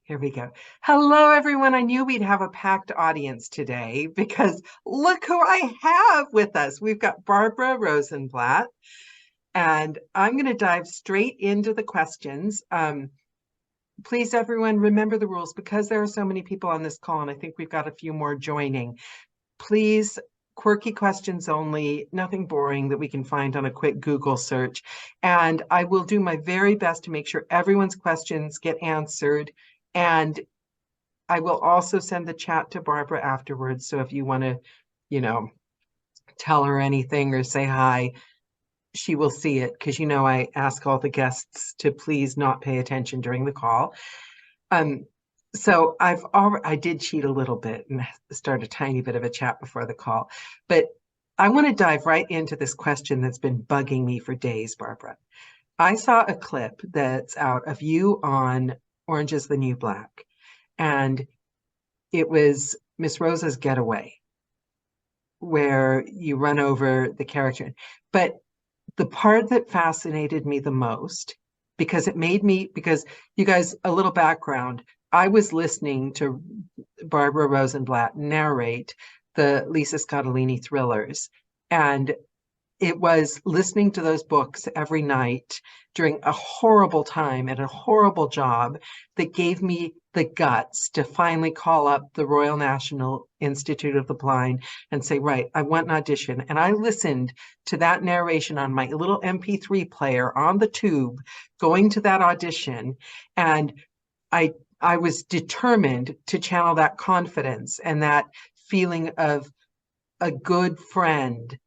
Here we go. Hello, everyone. I knew we'd have a packed audience today because look who I have with us. We've got Barbara Rosenblat, and I'm going to dive straight into the questions. Please, everyone, remember the rules because there are so many people on this call, and I think we've got a few more joining. Please, quirky questions only, nothing boring that we can find on a quick Google search. And I will do my very best to make sure everyone's questions get answered. And I will also send the chat to Barbara afterwards. So if you want to, tell her anything or say hi, she will see it because, I ask all the guests to please not pay attention during the call. So I did cheat a little bit and start a tiny bit of a chat before the call, but I want to dive right into this question that's been bugging me for days, Barbara. I saw a clip that's out of you on Orange is the New Black, and it was Miss Rosa's getaway where you run over the character. But the part that fascinated me the most, because you guys, a little background, I was listening to Barbara Rosenblat narrate the Lisa Scottolini thrillers, and it was listening to those books every night during a horrible time and a horrible job that gave me the guts to finally call up the Royal National Institute of the Blind and say, right, I want an audition. And I listened to that narration on my little MP3 player on the tube, going to that audition. And I was determined to channel that confidence and that feeling of a good friend.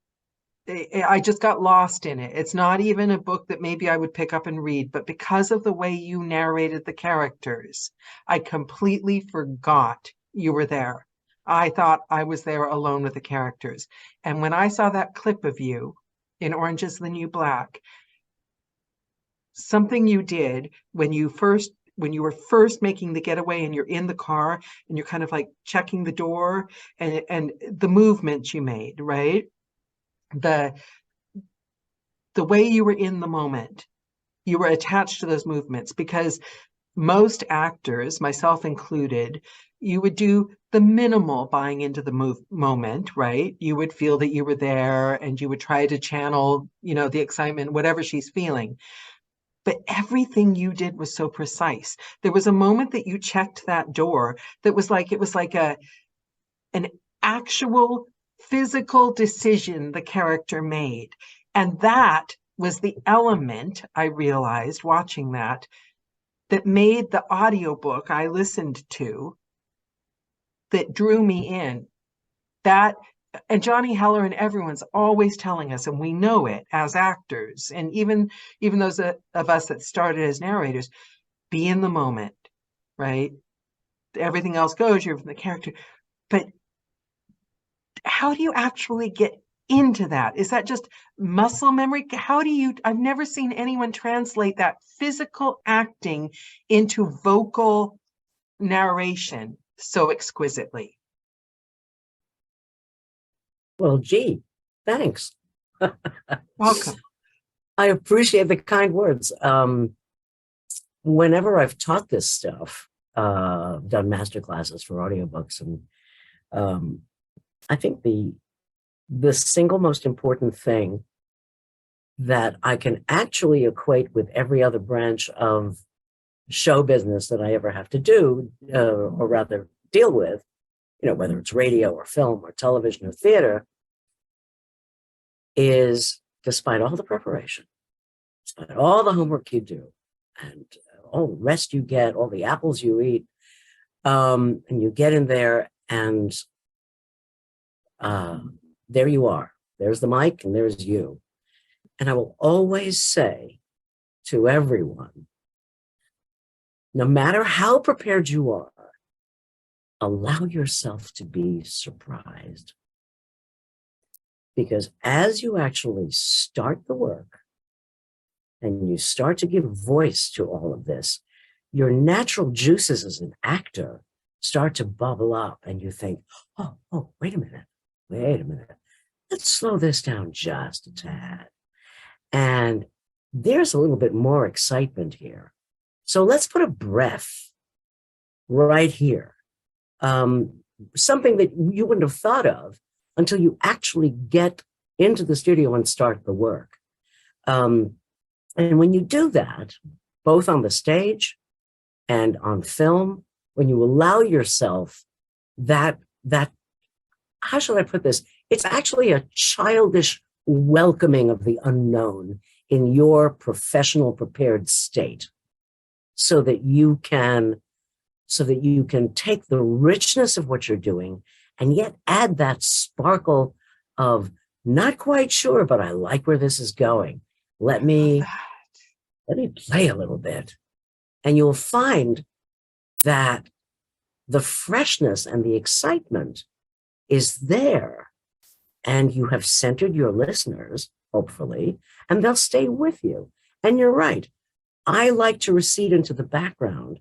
I just got lost in it. It's not even a book that maybe I would pick up and read, but because of the way you narrated the characters, I completely forgot you were there. I thought I was there alone with the characters. And when I saw that clip of you in Orange is the New Black, something you did when you were first making the getaway and you're in the car and you're kind of like checking the door and the movements you made, right? The way you were in the moment, you were attached to those movements, because most actors, myself included, you would do the minimal buying into the moment, right? You would feel that you were there and you would try to channel, the excitement, whatever she's feeling. But everything you did was so precise. There was a moment that you checked that door that was like, it was like an actual physical decision the character made. And that was the element, I realized watching that made the audiobook I listened to that drew me in. That, and Johnny Heller and everyone's always telling us, and we know it as actors, and even those of us that started as narrators, be in the moment, right? Everything else goes, you're from the character. But how do you actually get into that? Is that just muscle memory? I've never seen anyone translate that physical acting into vocal narration so exquisitely. Well, gee, thanks. Welcome. I appreciate the kind words. Whenever I've taught this stuff, done master classes for audiobooks, and I think the single most important thing that I can actually equate with every other branch of show business that I ever have to do, or rather deal with, whether it's radio or film or television or theater, is despite all the preparation, despite all the homework you do, and all the rest you get, all the apples you eat, and you get in there and there you are. There's the mic and there's you. And I will always say to everyone, no matter how prepared you are, allow yourself to be surprised. Because as you actually start the work and you start to give voice to all of this, your natural juices as an actor start to bubble up and you think, oh, wait a minute. Let's slow this down just a tad. And there's a little bit more excitement here. So let's put a breath right here. Something that you wouldn't have thought of until you actually get into the studio and start the work. And when you do that, both on the stage and on film, when you allow yourself that, how shall I put this? It's actually a childish welcoming of the unknown in your professional prepared state, so that you can take the richness of what you're doing and yet add that sparkle of not quite sure, but I like where this is going. Let me play a little bit. And you'll find that the freshness and the excitement is there. And you have centered your listeners, hopefully, and they'll stay with you. And you're right. I like to recede into the background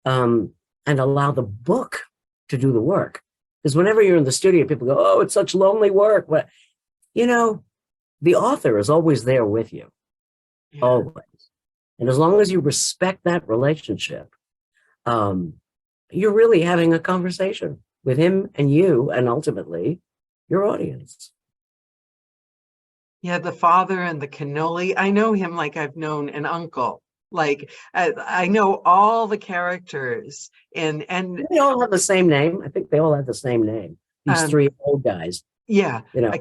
and allow the book to do the work. Because whenever you're in the studio, people go, oh, it's such lonely work. But, you know, the author is always there with you, always. And as long as you respect that relationship, you're really having a conversation with him and you, and ultimately your audience. Yeah, the father and the cannoli. I know him like I've known an uncle. Like I know all the characters, and they all have the same name. I think they all have the same name. These three old guys. Yeah, you know,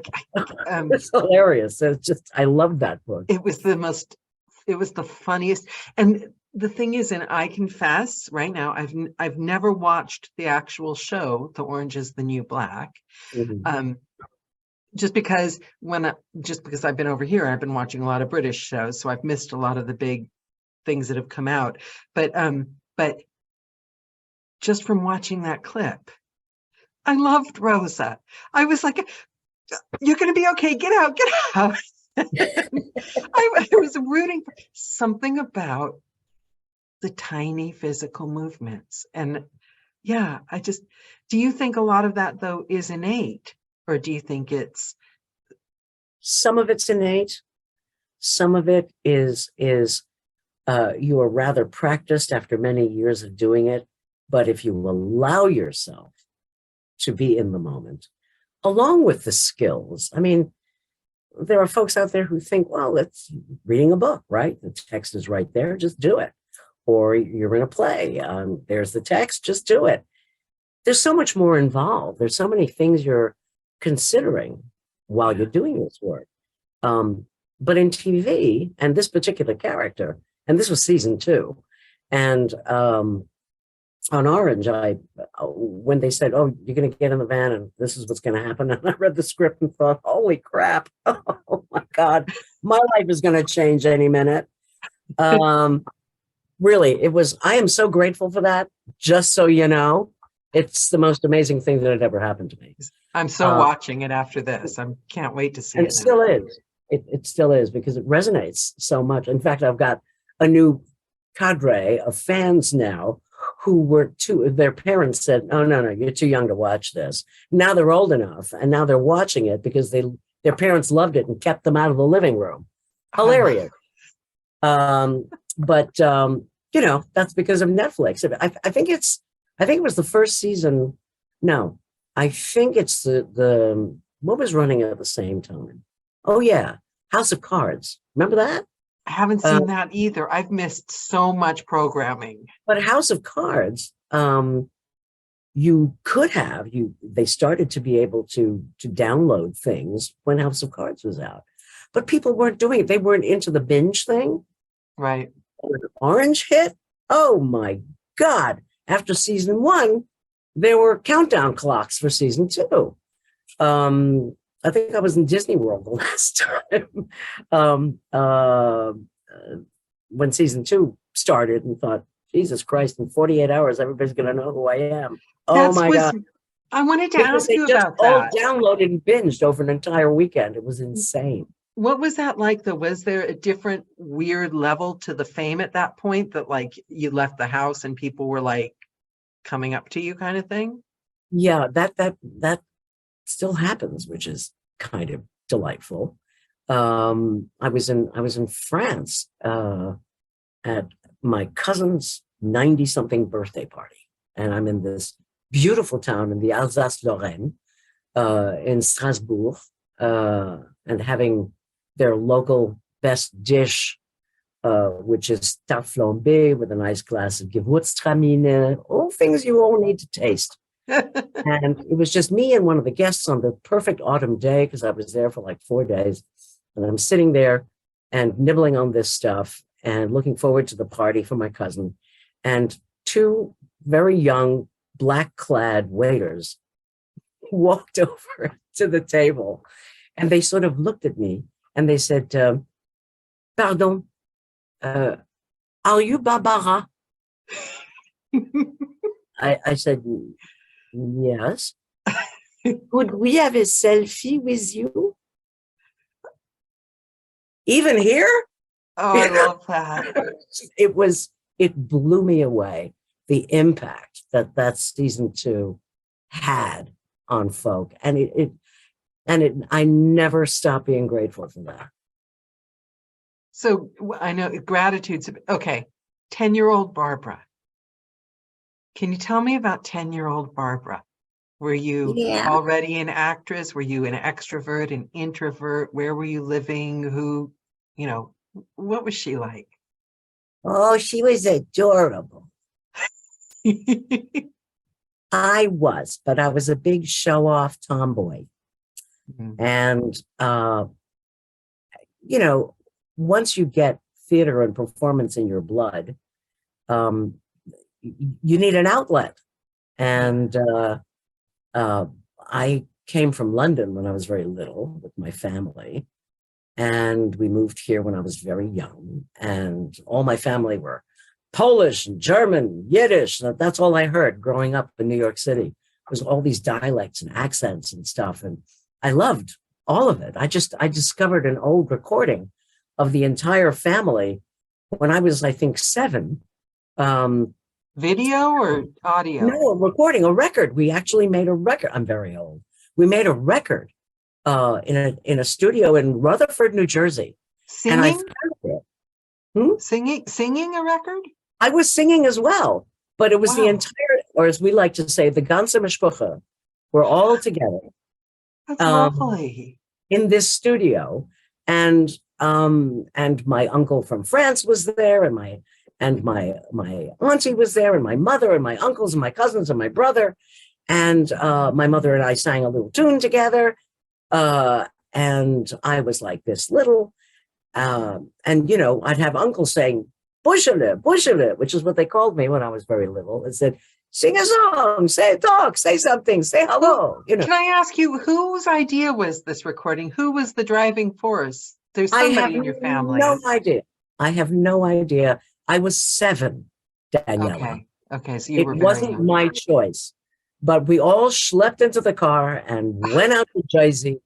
it's hilarious. It's just, I love that book. It was the funniest. And the thing is, and I confess right now, I've never watched the actual show, The Orange is the New Black. Mm-hmm. Just because I've been over here, I've been watching a lot of British shows, so I've missed a lot of the big things that have come out. But just from watching that clip, I loved Rosa. I was like, you're going to be okay. Get out. I was rooting for something about the tiny physical movements. And yeah, do you think a lot of that though is innate, or do you think some of it's innate? Some of it is you are rather practiced after many years of doing it. But if you allow yourself to be in the moment, along with the skills, I mean, there are folks out there who think, well, it's reading a book, right? The text is right there, just do it. Or you're in a play, there's the text, just do it. There's so much more involved. There's so many things you're considering while you're doing this work. But in TV, and this particular character, and this was season 2, and on Orange, when they said, oh, you're going to get in the van and this is what's going to happen, and I read the script and thought, holy crap, oh my God, my life is going to change any minute. Really, I am so grateful for that. Just so you know, it's the most amazing thing that had ever happened to me. I'm so watching it after this. I can't wait to see it. It still is. It still is, because it resonates so much. In fact, I've got a new cadre of fans now who were their parents said, oh, no, you're too young to watch this. Now they're old enough, and now they're watching it because their parents loved it and kept them out of the living room. Hilarious. But you know, that's because of Netflix. I think it was the first season. No, I think it's the what was running at the same time. Oh yeah, House of Cards. Remember that? I haven't seen that either. I've missed so much programming. But House of Cards, you could have they started to be able to download things when House of Cards was out, but people weren't doing it. They weren't into the binge thing. Right. When Orange hit, oh my God. After season 1, there were countdown clocks for season 2. I think I was in Disney World the last time when season 2 started, and thought, Jesus Christ, in 48 hours, everybody's going to know who I am. Oh my God. I wanted to ask you about that. All downloaded and binged over an entire weekend. It was insane. What was that like, though? Was there a different weird level to the fame at that point, that like you left the house and people were like coming up to you kind of thing? Yeah, that still happens, which is kind of delightful. I was in France at my cousin's 90-something birthday party. and I'm in this beautiful town in the Alsace-Lorraine, in Strasbourg, and having their local best dish, which is tarte flambée with a nice glass of Gewürztraminer, all things you all need to taste. And it was just me and one of the guests on the perfect autumn day, because I was there for like 4 days. And I'm sitting there and nibbling on this stuff and looking forward to the party for my cousin. And two very young, black-clad waiters walked over to the table, and they sort of looked at me and they said, "Pardon, are you Barbara?" I said, "Yes." "Could we have a selfie with you?" Even here? Oh, I love that. It blew me away, the impact that season 2 had on folk. And I never stopped being grateful for that. So I know gratitude's okay. 10-year-old Barbara. Can you tell me about 10-year-old Barbara? Were you already an actress? Were you an extrovert, an introvert? Where were you living? Who, what was she like? Oh, she was adorable. I was, but I was a big show-off tomboy. Mm-hmm. And, once you get theater and performance in your blood, you need an outlet. And I came from London when I was very little with my family. And we moved here when I was very young. And all my family were Polish and German, Yiddish. That's all I heard growing up in New York City. It was all these dialects and accents and stuff. And I loved all of it. I discovered an old recording of the entire family when I was, I think, 7. Video or audio? No, a record. We actually made a record. I'm very old. We made a record in a studio in Rutherford, New Jersey. Singing? And I found it. Singing a record? I was singing as well, but it was the entire, or as we like to say, the ganze Mishpucha. We're all together. That's lovely. In this studio, and my uncle from France was there, and my auntie was there, and my mother and my uncles and my cousins and my brother, and my mother and I sang a little tune together, and I was like this little, and I'd have uncles saying "bushele," which is what they called me when I was very little. It said, "Sing a song, talk, say something, say hello." Can I ask you, whose idea was this recording? Who was the driving force? There's somebody in your family. I have no idea. I was 7, Daniela. Okay. So you were. It wasn't my choice, but we all schlepped into the car and went out to Jersey,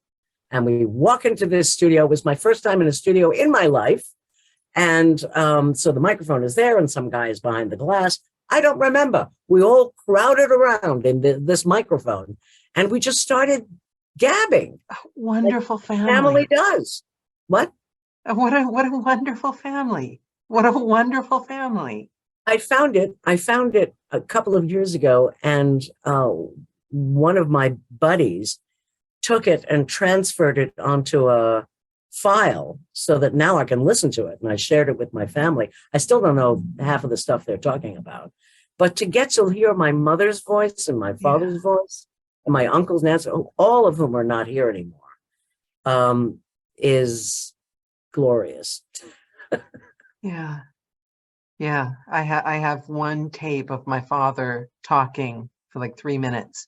and we walk into this studio. It was my first time in a studio in my life. And so the microphone is there and some guy is behind the glass. I don't remember. We all crowded around in this microphone and we just started gabbing. Wonderful family. Family does. What? What a wonderful family. What a wonderful family. I found it a couple of years ago, and one of my buddies took it and transferred it onto a file so that now I can listen to it. And I shared it with my family. I still don't know half of the stuff they're talking about, but to get to hear my mother's voice and my father's voice and my uncles and aunts, all of whom are not here anymore, is glorious. Yeah. I have one tape of my father talking for like 3 minutes,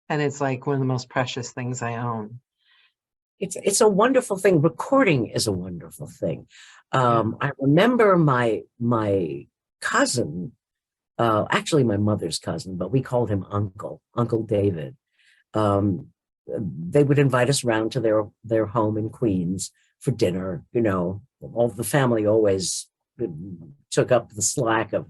and it's like one of the most precious things I own. It's a wonderful thing. Recording is a wonderful thing. I remember my cousin, actually my mother's cousin, but we called him Uncle David. They would invite us around to their home in Queens for dinner. All the family always took up the slack of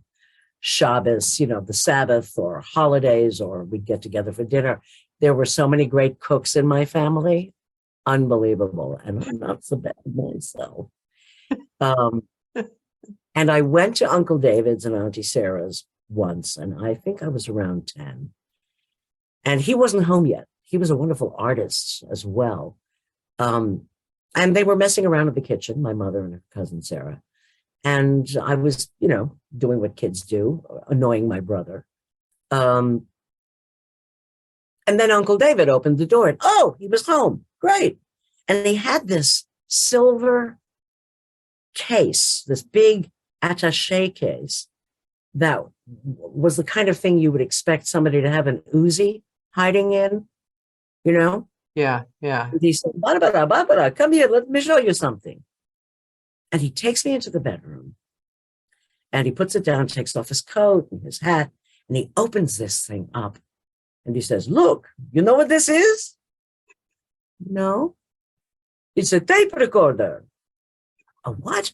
Shabbos, the Sabbath or holidays, or we'd get together for dinner. There were so many great cooks in my family. Unbelievable. And I'm not so bad myself. And I went to Uncle David's and Auntie Sarah's once, and I think I was around 10. And he wasn't home yet. He was a wonderful artist as well. And they were messing around in the kitchen, my mother and her cousin Sarah. And I was, doing what kids do, annoying my brother. And then Uncle David opened the door and, oh, he was home. Great. And he had this silver case, this big attaché case that was the kind of thing you would expect somebody to have an Uzi hiding in, Yeah. And he said, Barbara, Barbara, come here, let me show you something. And he takes me into the bedroom and he puts it down, takes off his coat and his hat, and he opens this thing up and he says, look, you know what this is? No. It's a tape recorder. A what?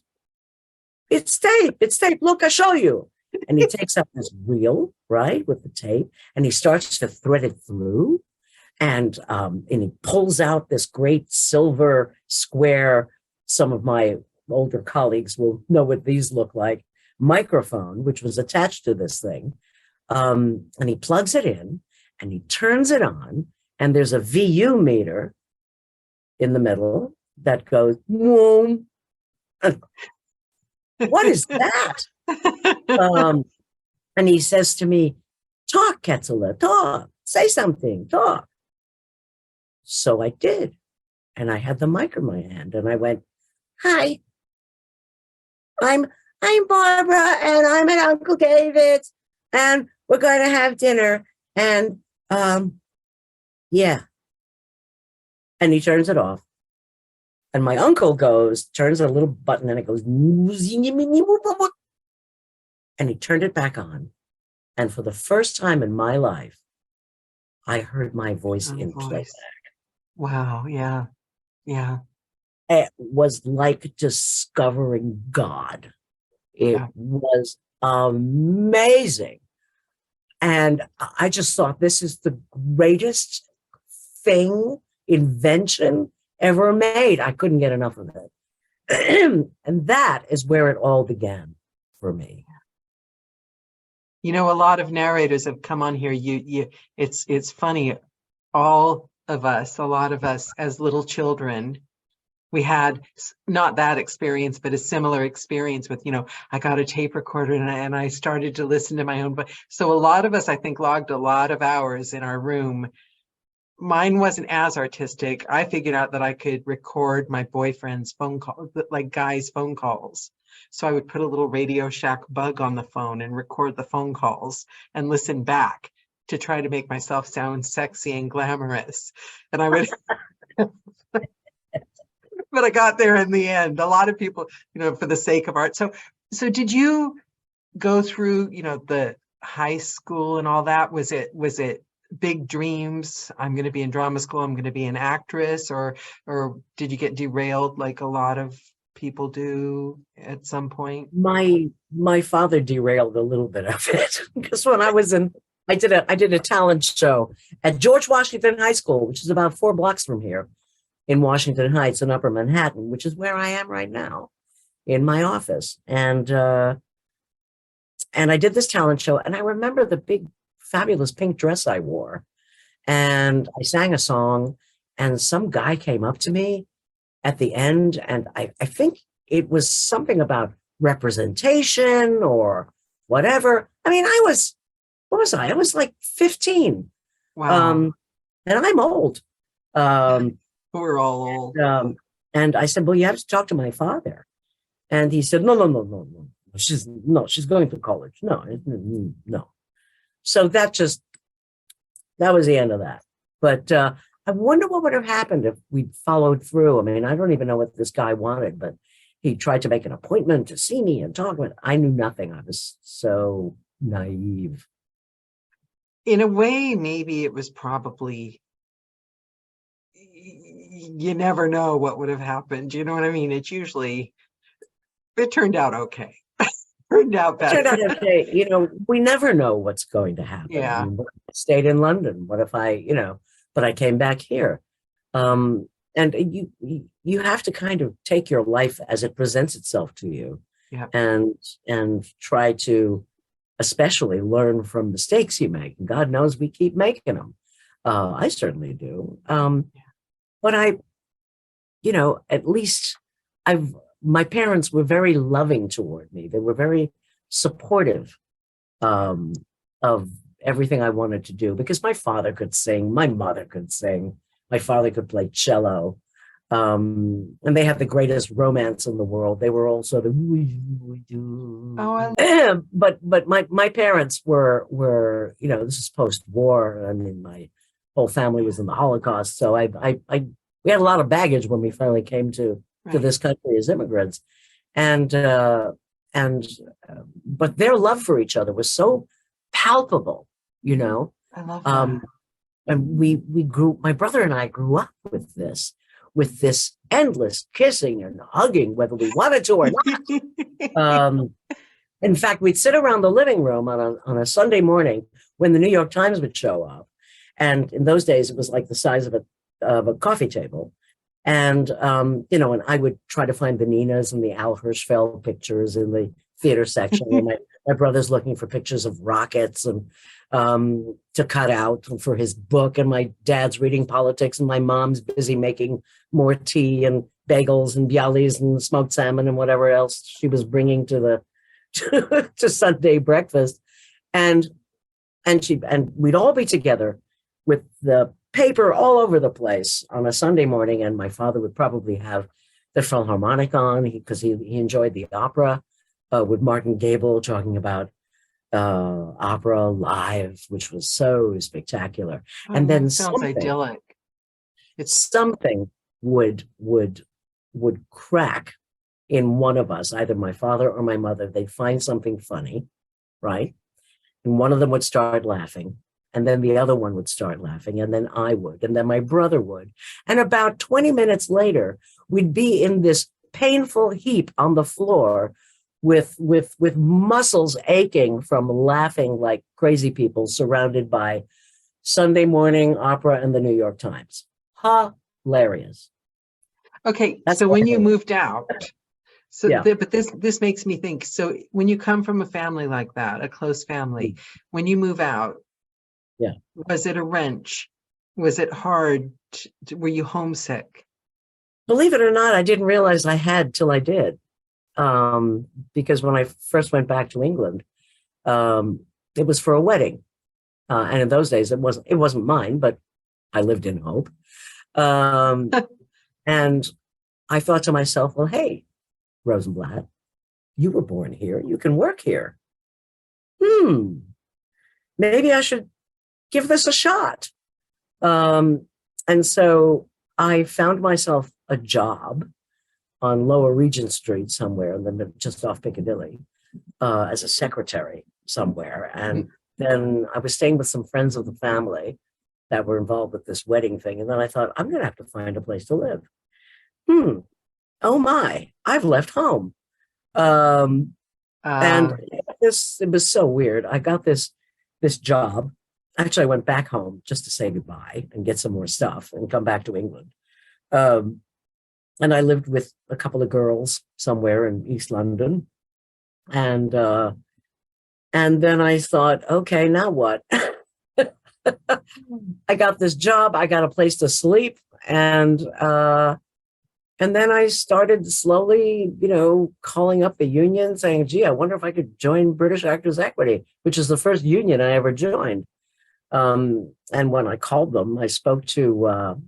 It's tape. It's tape. Look, I'll show you. And he takes up this reel, right, with the tape, and he starts to thread it through. And he pulls out this great silver square. Some of my older colleagues will know what these look like. Microphone, which was attached to this thing. And he plugs it in and he turns it on. And there's a VU meter in the middle that goes, whoom. What is that? And he says to me, talk, Ketzela, talk, say something, talk. So I did. And I had the mic in my hand and I went, hi, I'm Barbara and I'm at Uncle David's and we're going to have dinner. And yeah. And he turns it off. And my uncle turns a little button and it goes, and he turned it back on. And for the first time in my life, I heard my voice in playback. Wow. Yeah. Yeah. It was like discovering God. It was amazing. And I just thought this is the greatest invention ever made. I couldn't get enough of it. And that is where it all began for me. A lot of narrators have come on here. It's funny. A lot of us as little children, we had not that experience, but a similar experience with, I got a tape recorder and I started to listen to my own. But so a lot of us, I think, logged a lot of hours in our room. Mine wasn't as artistic. I figured out that I could record my boyfriend's phone call, like guys' phone calls. So I would put a little Radio Shack bug on the phone and record the phone calls and listen back to try to make myself sound sexy and glamorous. And I would, but I got there in the end. A lot of people, for the sake of art. So did you go through, the high school and all that? Was it big dreams? I'm going to be in drama school. I'm going to be an actress, or did you get derailed like a lot of people do at some point? My father derailed a little bit of it because when I was I did a talent show at George Washington High School, which is about 4 blocks from here in Washington Heights in Upper Manhattan, which is where I am right now in my office. And I did this talent show, and I remember the big fabulous pink dress I wore, and I sang a song, and some guy came up to me at the end, and I think it was something about representation or whatever. I mean, what was I? I was like 15. Wow. And I'm old. We're all old. And I said, well, you have to talk to my father. And he said, no. She's going to college. No. So that was the end of that. But I wonder what would have happened if we'd followed through. I mean, I don't even know what this guy wanted, but he tried to make an appointment to see me and talk with. I knew nothing. I was so naive. In a way, maybe it was probably, you never know what would have happened. You know what I mean? It turned out okay. Turned out better. Turned out okay. We never know what's going to happen. Yeah. I mean, what if I stayed in London? What if but I came back here. And you have to kind of take your life as it presents itself to you. Yeah. And try to especially learn from mistakes you make. And God knows we keep making them. I certainly do. But at least my parents were very loving toward me. They were very supportive of everything I wanted to do, because my father could sing, my mother could sing, my father could play cello. And they had the greatest romance in the world. They were all sort of, but my parents were, this is post-war. I mean, my whole family was in the Holocaust. So we had a lot of baggage when we finally came to this country as immigrants. But their love for each other was so palpable, I love that. And we grew, my brother and I grew up with this endless kissing and hugging, whether we wanted to or not. In fact, we'd sit around the living room on a Sunday morning when the New York Times would show up. And in those days, it was like the size of a coffee table. And, and I would try to find the Ninas and the Al Hirschfeld pictures in the theater section. And my brother's looking for pictures of rockets and to cut out for his book. And my dad's reading politics, and my mom's busy making more tea and bagels and bialys and smoked salmon and whatever else she was bringing to to Sunday breakfast. And we'd all be together with the paper all over the place on a Sunday morning. And my father would probably have the Philharmonic on because he enjoyed the opera with Martin Gable talking about opera live, which was so spectacular. And then sounds idyllic. Something would crack in one of us, either my father or my mother. They'd find something funny, right? And one of them would start laughing. And then the other one would start laughing, and then I would, and then my brother would. And about 20 minutes later, we'd be in this painful heap on the floor with muscles aching from laughing like crazy people, surrounded by Sunday morning opera and the New York Times. Hilarious. Okay, so when you moved out, but this makes me think, so when you come from a family like that, a close family, when you move out, was it a wrench? Was it hard? Were you homesick? Believe it or not, I didn't realize I had till I did. Because when I first went back to England, it was for a wedding. And in those days, it wasn't mine, but I lived in hope. And I thought to myself, well, hey, Rosenblat, you were born here. You can work here. Maybe I should give this a shot. And so I found myself a job on Lower Regent Street somewhere, and then just off Piccadilly, as a secretary somewhere. And then I was staying with some friends of the family that were involved with this wedding thing. And then I thought, I'm going to have to find a place to live. Oh my, I've left home. And it was so weird. I got this job. Actually, I went back home just to say goodbye and get some more stuff and come back to England. And I lived with a couple of girls somewhere in East London. And then I thought, okay, now what? I got this job. I got a place to sleep. And then I started slowly, calling up the union saying, gee, I wonder if I could join British Actors Equity, which is the first union I ever joined. And when I called them, I spoke to, I'll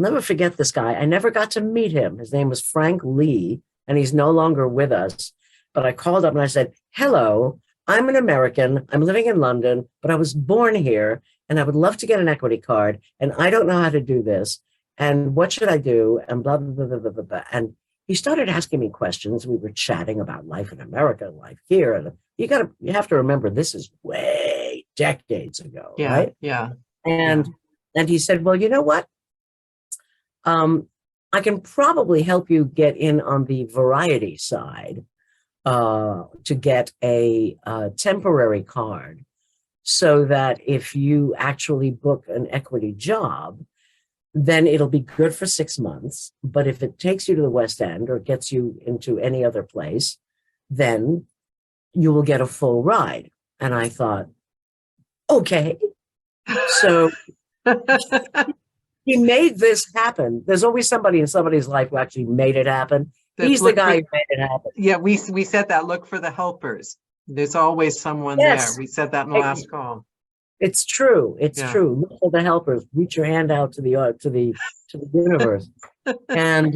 never forget this guy. I never got to meet him. His name was Frank Lee, and he's no longer with us. But I called up and I said, hello, I'm an American. I'm living in London, but I was born here, and I would love to get an equity card, and I don't know how to do this. And what should I do? And blah, blah, blah, blah, blah, blah. And he started asking me questions. We were chatting about life in America, life here. And you have to remember, this is way decades ago, right? Yeah. And he said, well, you know what? I can probably help you get in on the variety side to get a temporary card, so that if you actually book an equity job, then it'll be good for 6 months. But if it takes you to the West End or gets you into any other place, then you will get a full ride. And I thought, okay. So he made this happen. There's always somebody in somebody's life who actually made it happen. He's the guy who made it happen. Yeah, we said that. Look for the helpers. There's always someone there. We said that in the last call. It's true. It's true. Look for the helpers. Reach your hand out to the universe. And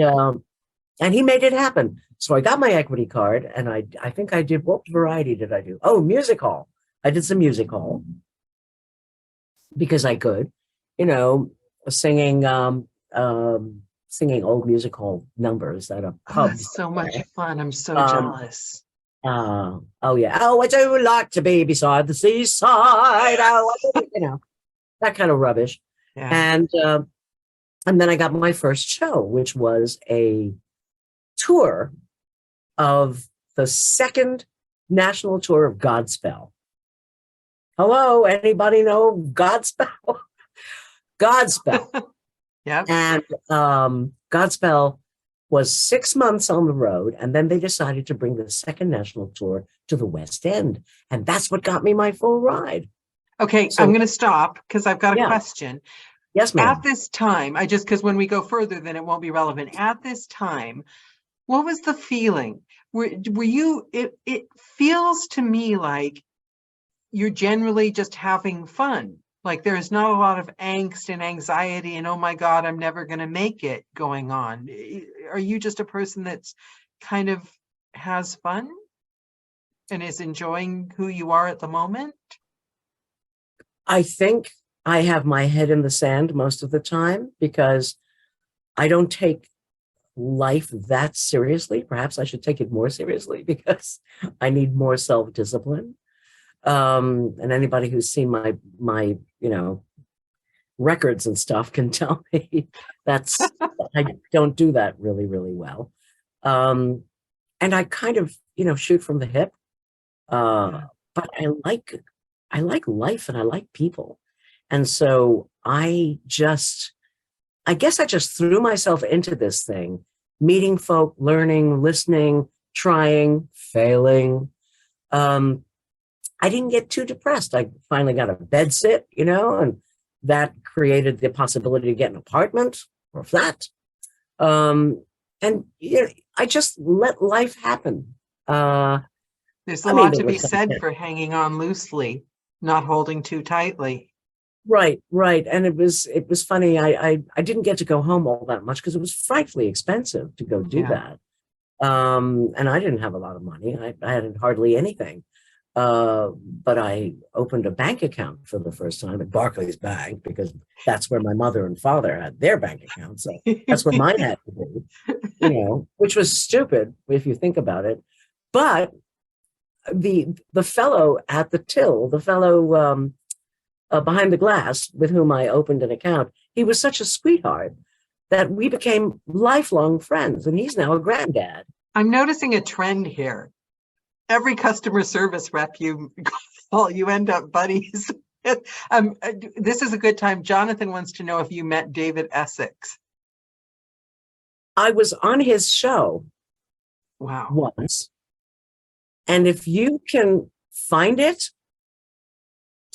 he made it happen. So I got my equity card, and I think I did, what variety did I do? Oh, music hall. I did some music hall because I could, singing old music hall numbers at a pub. That's so much fun. I'm so jealous. Oh yeah. Oh, I do like to be beside the seaside. Oh, that kind of rubbish. Yeah. And then I got my first show, which was a tour of the second national tour of Godspell. Hello, anybody know Godspell? Godspell. Yeah. And Godspell was 6 months on the road, and then they decided to bring the second national tour to the West End. And that's what got me my full ride. Okay, so, I'm going to stop because I've got a question. Yes, ma'am. At this time, because when we go further, then it won't be relevant. At this time, what was the feeling? Were you, it feels to me like you're generally just having fun. Like there's not a lot of angst and anxiety and, oh my God, I'm never going to make it going on. Are you just a person that's kind of has fun and is enjoying who you are at the moment? I think I have my head in the sand most of the time because I don't take life that seriously. Perhaps I should take it more seriously because I need more self-discipline. And anybody who's seen my records and stuff can tell me that's I don't do that really, really well. And I kind of, shoot from the hip. But I like life and I like people. And so I guess I just threw myself into this thing, meeting folk, learning, listening, trying, failing. I didn't get too depressed. I finally got a bed sit, and that created the possibility to get an apartment or a flat. And I just let life happen. There's a lot to be said for hanging on loosely, not holding too tightly. Right. And it was funny. I didn't get to go home all that much because it was frightfully expensive to go do that. And I didn't have a lot of money. I had hardly anything. But I opened a bank account for the first time at Barclays Bank because that's where my mother and father had their bank accounts. So that's where mine had to be, which was stupid if you think about it. But the fellow at the till, the fellow behind the glass with whom I opened an account, he was such a sweetheart that we became lifelong friends, and he's now a granddad. I'm noticing a trend here. Every customer service rep you call, you end up buddies. This is a good time. Jonathan wants to know if you met David Essex. I was on his show once. And if you can find it,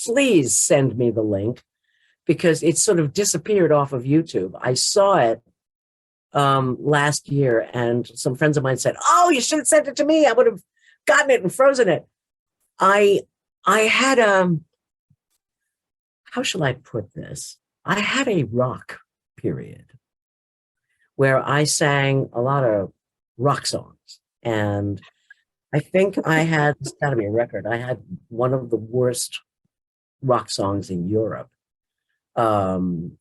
please send me the link because it sort of disappeared off of YouTube. I saw it last year and some friends of mine said, oh, you should have sent it to me. I would have gotten it and frozen it. I had how shall I put this? I had a rock period where I sang a lot of rock songs. And I think it's gotta be a record. I had one of the worst rock songs in Europe. And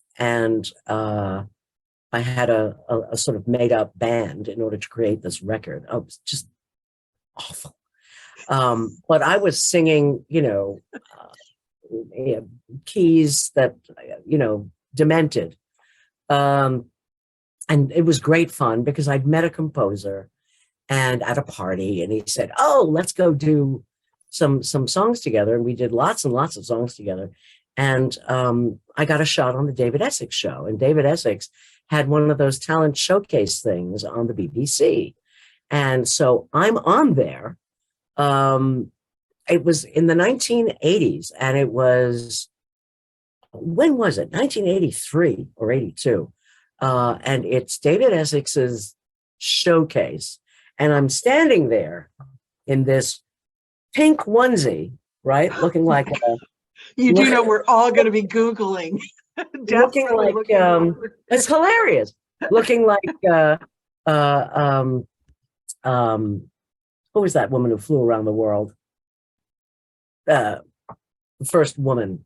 I had a sort of made up band in order to create this record. Oh, it was just awful. But I was singing, keys that, demented. And it was great fun because I'd met a composer and at a party and he said, oh, let's go do some songs together. And we did lots and lots of songs together. And I got a shot on the David Essex show. And David Essex had one of those talent showcase things on the BBC. And so I'm on there. it was in the 1980s, and it was, when was it? 1983 or 82. And it's David Essex's showcase. And I'm standing there in this pink onesie, right? Looking like You do know we're all going to be Googling. looking like it's hilarious. Looking like who was that woman who flew around the world? First woman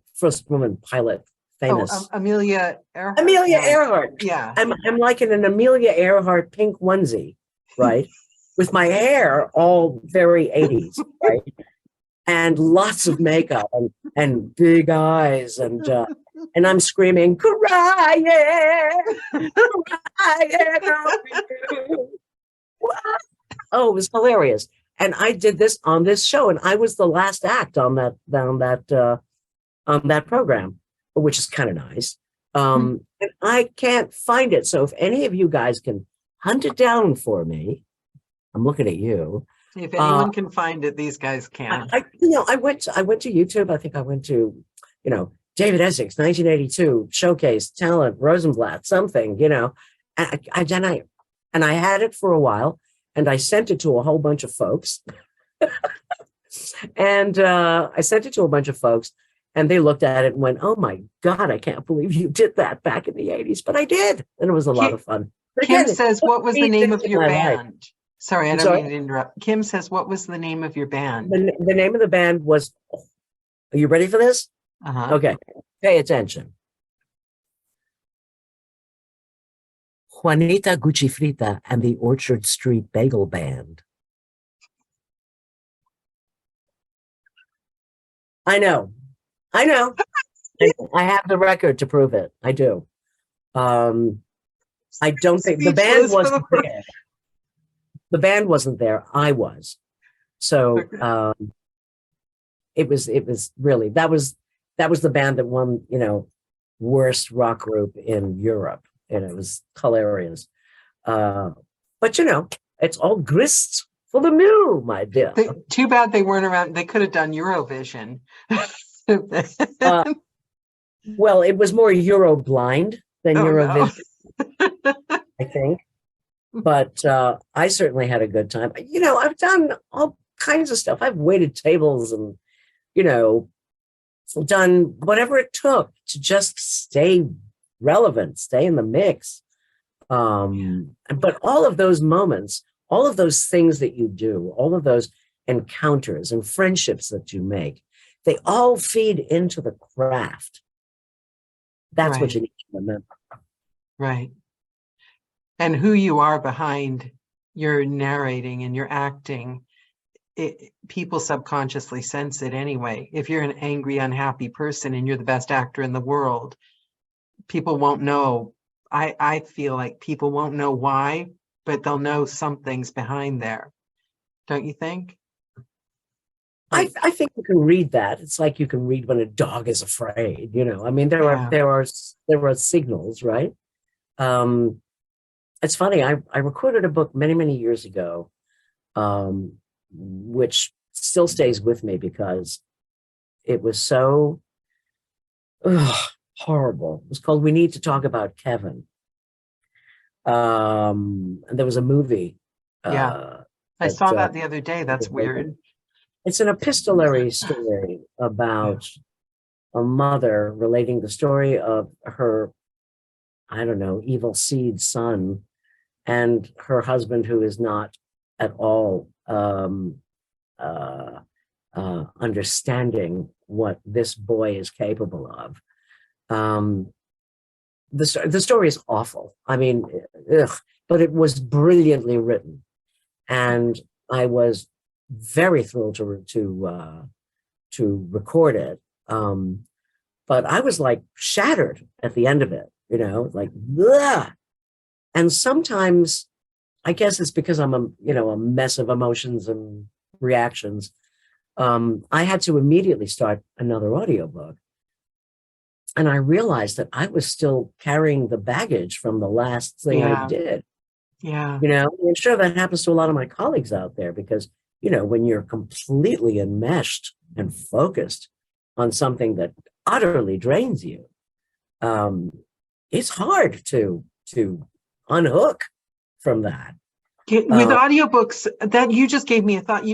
pilot, famous. Amelia Earhart. Amelia Earhart. Yeah. I'm like in an Amelia Earhart pink onesie, right? With my hair all very 80s, right? And lots of makeup and big eyes, and I'm screaming, crying, crying over you. Oh, it was hilarious. And I did this on this show, and I was the last act on that program, which is kind of nice. And I can't find it. So if any of you guys can hunt it down for me, I'm looking at you. If anyone can find it, these guys can. I went to YouTube. I think I went to, David Essex, 1982 showcase talent, Rosenblat, something, and I had it for a while, and I sent it to a whole bunch of folks. And I sent it to a bunch of folks, and they looked at it and went, "Oh my God, I can't believe you did that back in the 80s." But I did, and it was a lot of fun. Kim says, "What was the name of your band?" Sorry, I don't sorry? mean to interrupt. Kim says, "What was the name of your band?" The name of the band was, are you ready for this? Okay, pay attention. Juanita Gucci and the Orchard Street Bagel Band. I know. I have the record to prove it. I do. I don't think the band wasn't there. The band wasn't there. I was. So it was really, that was the band that won, worst rock group in Europe. And it was hilarious. But it's all grist for the mill, my dear. Too bad they weren't around. They could have done Eurovision. Well, it was more Euro blind than Eurovision, no. I think. But I certainly had a good time. I've done all kinds of stuff. I've waited tables and, done whatever it took to just stay relevant, stay in the mix. But all of those moments, all of those things that you do, all of those encounters and friendships that you make, they all feed into the craft. That's what you need to remember. Right. And who you are behind your narrating and your acting, people subconsciously sense it anyway. If you're an angry, unhappy person and you're the best actor in the world, people won't know. I feel like people won't know why, but they'll know something's behind there. Don't you think? I think you can read that. It's like you can read when a dog is afraid, I mean, there are signals, right? It's funny. I recorded a book many, many years ago, which still stays with me because it was so horrible. It was called "We Need to Talk About Kevin." And there was a movie. I saw that the other day. That's weird. It's an epistolary story about a mother relating the story of her, I don't know, evil seed son and her husband, who is not at all understanding what this boy is capable of. The story is awful. I mean, but it was brilliantly written, and I was very thrilled to record it. But I was like shattered at the end of it, like, bleh. And sometimes, I guess it's because I'm a mess of emotions and reactions. I had to immediately start another audiobook. And I realized that I was still carrying the baggage from the last thing I did. Yeah. I'm sure that happens to a lot of my colleagues out there, because when you're completely enmeshed and focused on something that utterly drains you, it's hard to unhook from that. With audiobooks, that you just gave me a thought.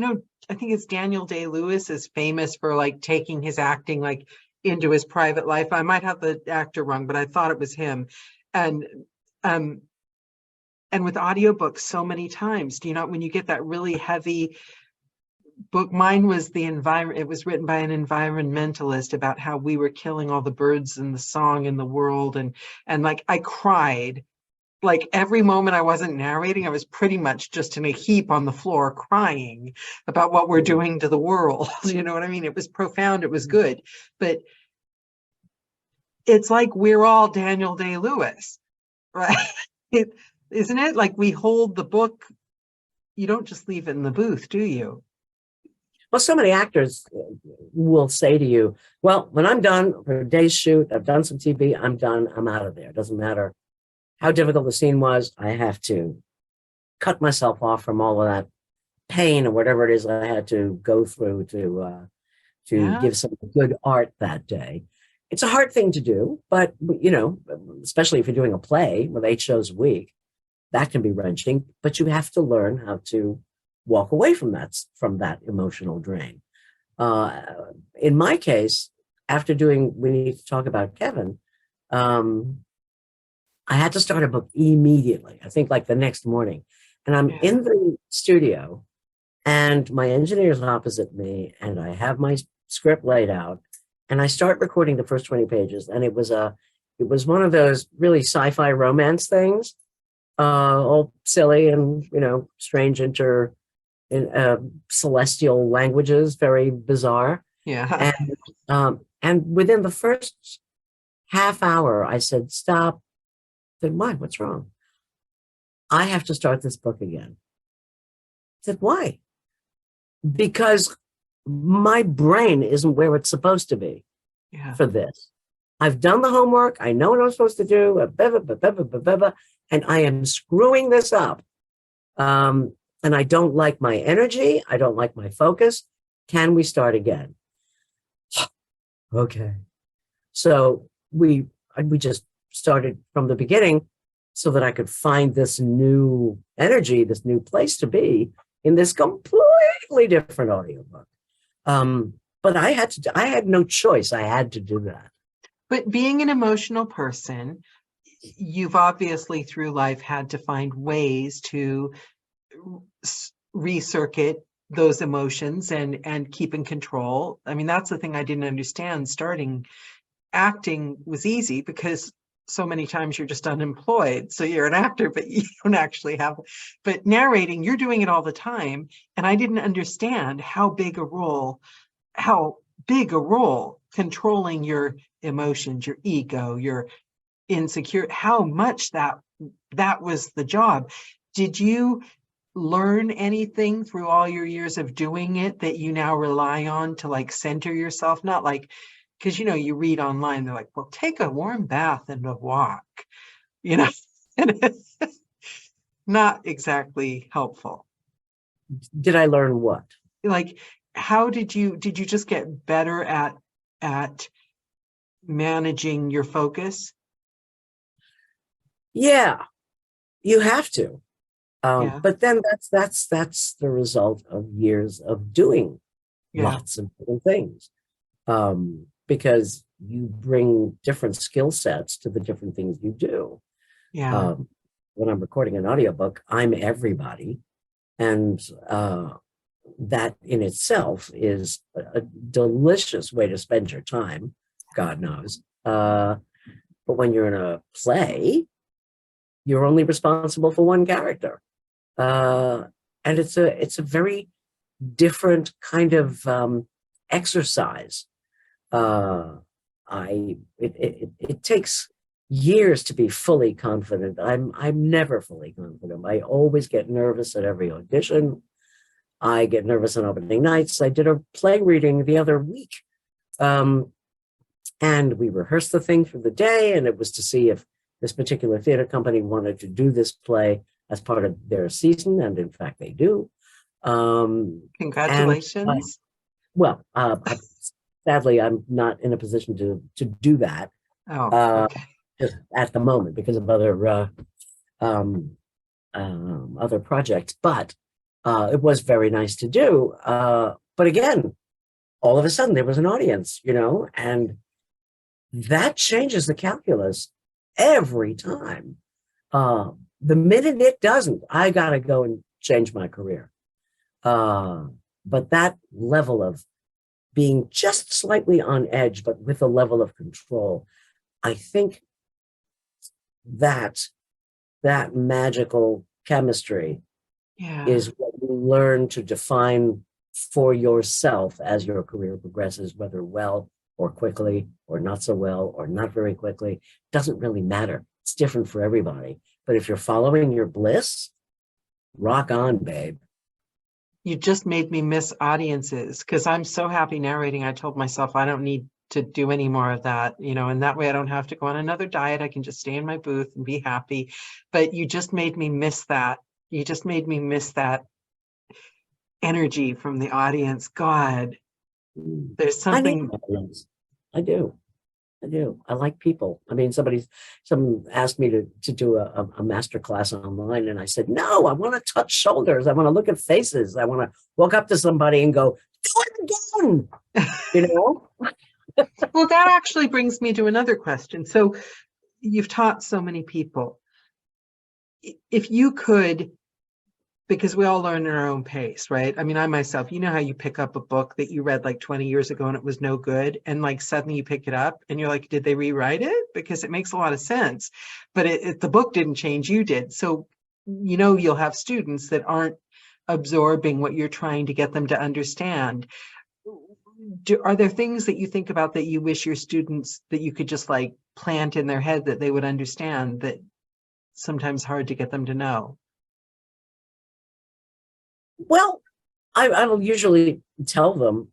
I think it's Daniel Day-Lewis is famous for like taking his acting like into his private life. I might have the actor wrong, but I thought it was him. And with audiobooks, so many times, when you get that really heavy book, mine was the environment. It was written by an environmentalist about how we were killing all the birds and the song in the world. And like, I cried. Like every moment I wasn't narrating, I was pretty much just in a heap on the floor crying about what we're doing to the world. You know what I mean? It was profound. It was good. But it's like we're all Daniel Day-Lewis, right? Isn't it? Like we hold the book. You don't just leave it in the booth, do you? Well, so many actors will say to you, well, when I'm done for a day's shoot, I've done some TV, I'm done, I'm out of there. It doesn't matter how difficult the scene was, I have to cut myself off from all of that pain or whatever it is I had to go through to give some good art that day. It's a hard thing to do, but especially if you're doing a play with 8 shows a week, that can be wrenching. But you have to learn how to walk away from that emotional drain. In my case, after doing We Need to Talk About Kevin, I had to start a book immediately, I think like the next morning. And I'm in the studio and my engineer's opposite me and I have my script laid out and I start recording the first 20 pages. And it was one of those really sci-fi romance things, all silly and, strange celestial languages, very bizarre. Yeah. And within the first half hour, I said, stop. Then why? What's wrong? I have to start this book again. I said, why? Because my brain isn't where it's supposed to be for this. I've done the homework. I know what I'm supposed to do. And I am screwing this up. And I don't like my energy. I don't like my focus. Can we start again? Okay. So we just started from the beginning so that I could find this new energy, this new place to be in this completely different audiobook. But I had no choice. I had to do that. But being an emotional person, you've obviously through life had to find ways to recircuit those emotions and keep in control. I mean, that's the thing I didn't understand. Starting acting was easy because so many times you're just unemployed. So you're an actor, but you don't actually have, but narrating, you're doing it all the time. And I didn't understand how big a role controlling your emotions, your ego, your insecure, how much that was the job. Did you learn anything through all your years of doing it that you now rely on to like center yourself? Not like, because you read online, they're like, well, take a warm bath and a walk, and it's not exactly helpful. Did I learn what? Like, how did you just get better at managing your focus? Yeah, you have to. But then that's the result of years of doing lots of different things. Because you bring different skill sets to the different things you do. Yeah. When I'm recording an audiobook, I'm everybody. And that in itself is a delicious way to spend your time, God knows. But when you're in a play, you're only responsible for one character. And it's a very different kind of exercise. It takes years to be fully confident. I'm never fully confident. I always get nervous at every audition. I get nervous on opening nights. I did a play reading the other week, and we rehearsed the thing for the day, and it was to see if this particular theater company wanted to do this play as part of their season, and in fact they do. And Congratulations. well, sadly, I'm not in a position to do that Oh, uh, okay. just at the moment because of um, other projects. But it was very nice to do. But again, all of a sudden there was an audience, and that changes the calculus every time. The minute it doesn't, I got to go and change my career. But that level of being just slightly on edge, but with a level of control, I think that that magical chemistry Yeah. is what you learn to define for yourself as your career progresses, whether well or quickly or not so well or not very quickly. Doesn't really matter. It's different for everybody. But if you're following your bliss, rock on, babe. You just made me miss audiences because I'm so happy narrating. I told myself I don't need to do any more of that, and that way I don't have to go on another diet. I can just stay in my booth and be happy. But you just made me miss that. You just made me miss that energy from the audience. God, there's I need something. audience. I do. I do. I like people. I mean, someone asked me to do a master class online, and I said, no, I want to touch shoulders. I want to look at faces. I want to walk up to somebody and go, do it again. Well, that actually brings me to another question. So you've taught so many people. If you could, because we all learn at our own pace, right? I mean, I myself, how you pick up a book that you read like 20 years ago and it was no good, and like suddenly you pick it up and you're like, did they rewrite it? Because it makes a lot of sense, but the book didn't change, you did. So you'll have students that aren't absorbing what you're trying to get them to understand. Are there things that you think about that you wish your students, that you could just like plant in their head that they would understand, that sometimes hard to get them to know? Well, I will usually tell them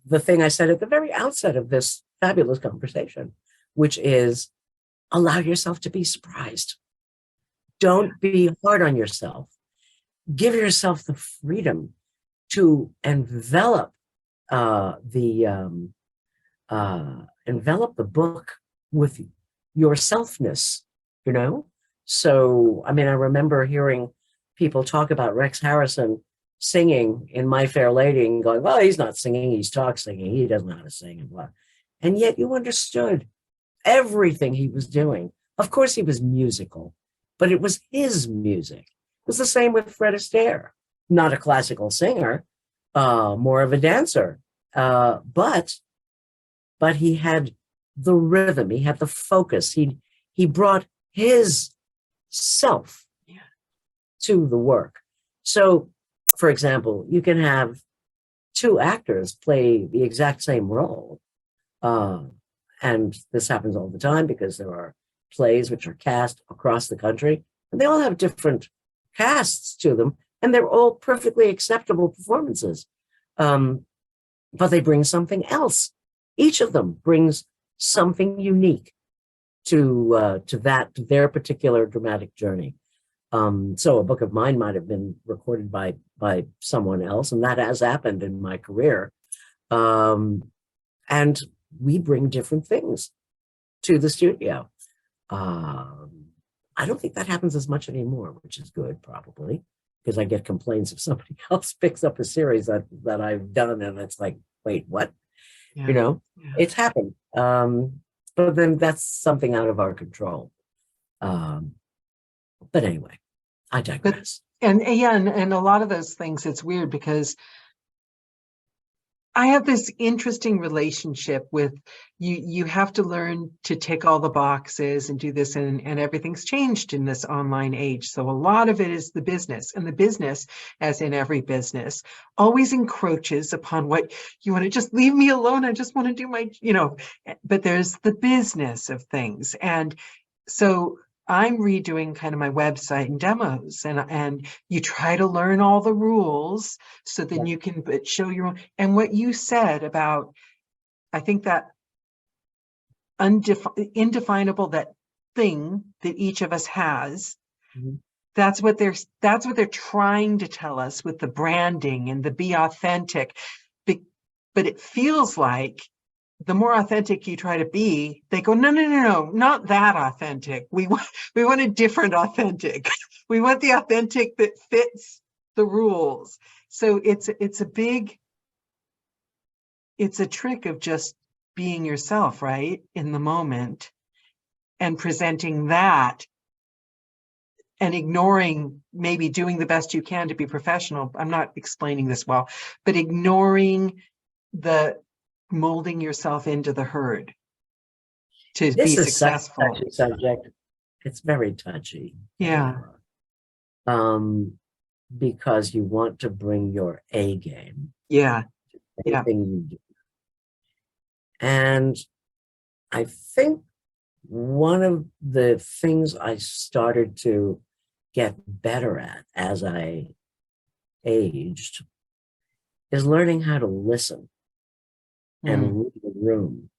the thing I said at the very outset of this fabulous conversation, which is allow yourself to be surprised. Don't be hard on yourself. Give yourself the freedom to envelop the book with yourselfness, So, I mean, I remember hearing people talk about Rex Harrison singing in My Fair Lady and going, well, he's not singing, he's talk singing. He doesn't know how to sing and what. And yet you understood everything he was doing. Of course, he was musical, but it was his music. It was the same with Fred Astaire, not a classical singer, more of a dancer. But he had the rhythm, he had the focus, he brought his self to the work. So, for example, you can have two actors play the exact same role. And this happens all the time because there are plays which are cast across the country, and they all have different casts to them, and they're all perfectly acceptable performances. But they bring something else. Each of them brings something unique to their particular dramatic journey. So a book of mine might have been recorded by someone else, and that has happened in my career. And we bring different things to the studio. I don't think that happens as much anymore, which is good, probably, because I get complaints if somebody else picks up a series that I've done, and it's like, wait, what? Yeah. It's happened. But then that's something out of our control. But anyway, I digress. And a lot of those things, it's weird because I have this interesting relationship with you. You have to learn to tick all the boxes and do this, and everything's changed in this online age. So a lot of it is the business, and the business, as in every business, always encroaches upon what you want to. Just leave me alone. I just want to do my, but there's the business of things. And so I'm redoing kind of my website and demos, and you try to learn all the rules so then you can show your own. And what you said about, I think that indefinable, that thing that each of us has, That's what they're trying to tell us with the branding and the be authentic. But it feels like the more authentic you try to be, they go, no, no, no, no, not that authentic. We want a different authentic. We want the authentic that fits the rules. So it's a trick of just being yourself, right? In the moment, and presenting that, and ignoring, maybe doing the best you can to be professional. I'm not explaining this well, but ignoring the molding yourself into the herd to be This is such a successful. touchy subject. It's very touchy. Yeah. Because you want to bring your A game. Yeah. Yeah. Anything you do. And I think one of the things I started to get better at as I aged is learning how to listen and read the room.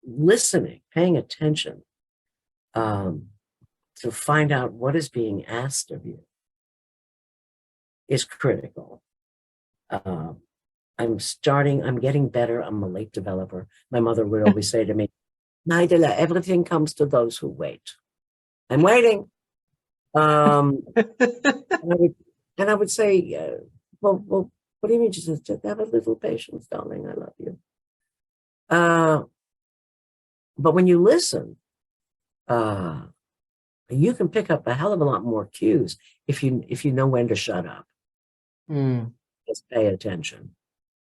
Listening, paying attention to find out what is being asked of you is critical. I'm getting better. I'm a late developer. My mother would always say to me, Daniela, everything comes to those who wait. I'm waiting. And I would say, well, what do you mean? She says, just have a little patience, darling. I love you. But when you listen, you can pick up a hell of a lot more cues if you know when to shut up. Just pay attention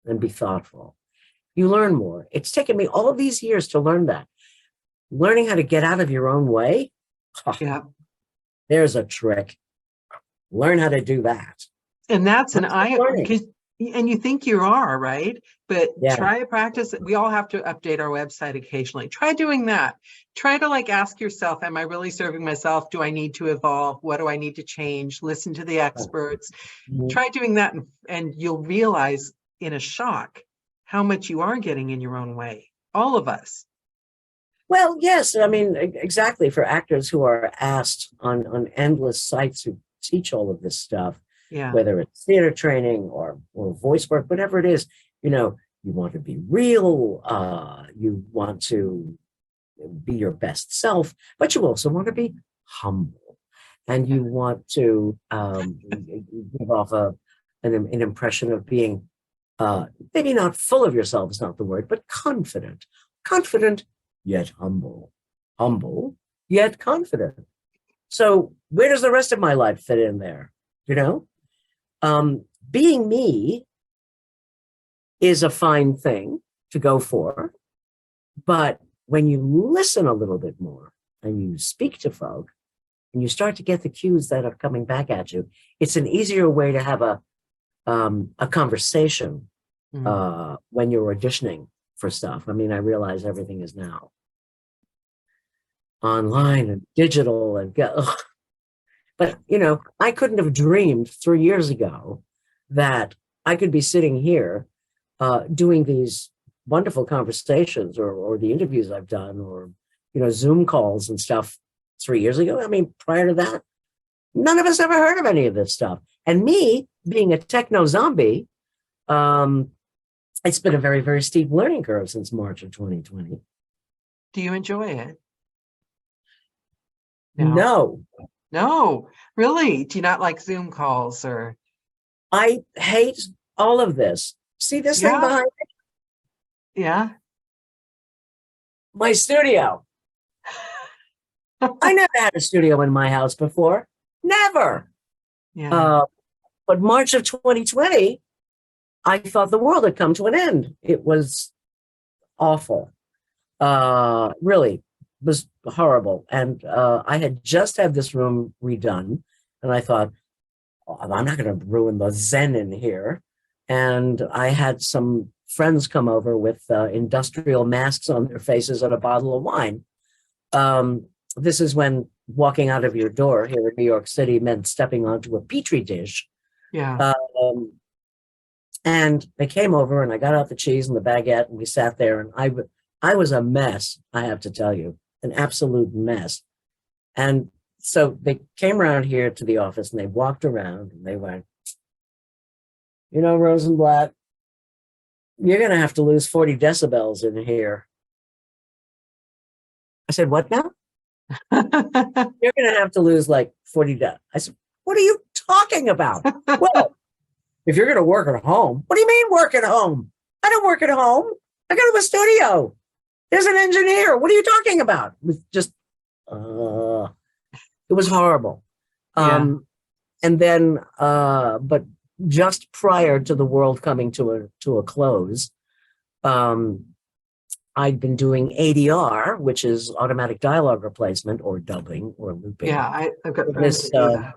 and be thoughtful. You learn more. It's taken me all of these years to learn that. Learning how to get out of your own way. Yeah. There's a trick. Learn how to do that. And that's an eye, and you think you are, right? But try to practice. We all have to update our website occasionally. Try doing that. Try to ask yourself, am I really serving myself? Do I need to evolve? What do I need to change? Listen to the experts. Try doing that, and you'll realize in a shock how much you are getting in your own way. All of us. Well, yes. I mean, exactly. For actors who are asked on endless sites who teach all of this stuff, whether it's theater training or voice work, whatever it is, you want to be real, you want to be your best self, but you also want to be humble, and you want to give off an impression of being maybe not full of yourself is not the word, but confident yet humble, yet confident. So where does the rest of my life fit in there? Being me is a fine thing to go for, but when you listen a little bit more and you speak to folk and you start to get the cues that are coming back at you, it's an easier way to have a conversation when you're auditioning for stuff. I mean, I realize everything is now online and digital but I couldn't have dreamed 3 years ago that I could be sitting here doing these wonderful conversations or the interviews I've done or Zoom calls and stuff 3 years ago. I mean, prior to that, none of us ever heard of any of this stuff. And me being a techno zombie, it's been a very, very steep learning curve since March of 2020. Do you enjoy it? No, really? Do you not like Zoom calls or? I hate all of this. See this thing behind me? Yeah. My studio. I never had a studio in my house before. Never. Yeah. But March of 2020, I thought the world had come to an end. It was awful. Really. Was horrible. And I had just had this room redone, and I thought, I'm not going to ruin the zen in here. And I had some friends come over with industrial masks on their faces and a bottle of wine. This is when walking out of your door here in New York City meant stepping onto a petri dish. Yeah. And they came over, and I got out the cheese and the baguette, and we sat there, and I was a mess, I have to tell you. An absolute mess. And so they came around here to the office and they walked around and they went, Rosenblat, you're going to have to lose 40 decibels in here. I said, what now? You're going to have to lose like 40 decibels. I said, what are you talking about? Well, if you're going to work at home, what do you mean work at home? I don't work at home. I go to a studio. There's an engineer. What are you talking about? It was just, it was horrible. Yeah. And then, but just prior to the world coming to a close, I'd been doing ADR, which is automatic dialogue replacement or dubbing or looping. Yeah, I've got friends who do that.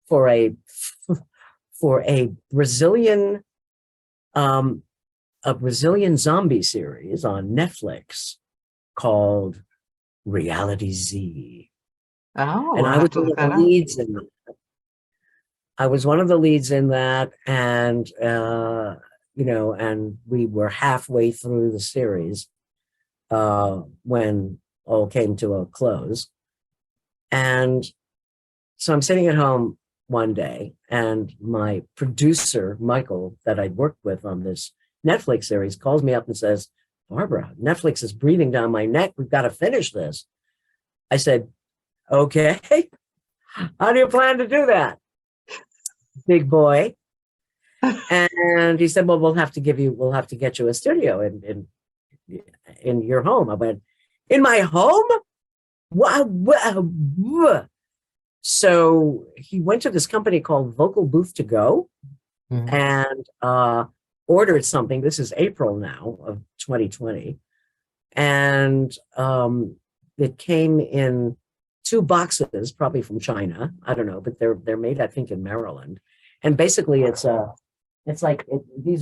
For a Brazilian zombie series on Netflix called Reality Z. Oh, and I was one of the leads in that. I was one of the leads in that, and and we were halfway through the series when all came to a close. And so I'm sitting at home one day, and my producer, Michael, that I'd worked with on this Netflix series, calls me up and says, Barbara, Netflix is breathing down my neck. We've got to finish this. I said, okay. How do you plan to do that, big boy? And he said, well, we'll have to get you a studio in your home. I went, in my home? Wow. So he went to this company called Vocal Booth to Go and ordered something. This is April now of 2020. And it came in 2 boxes, probably from China. I don't know, but they're made, I think, in Maryland. And basically these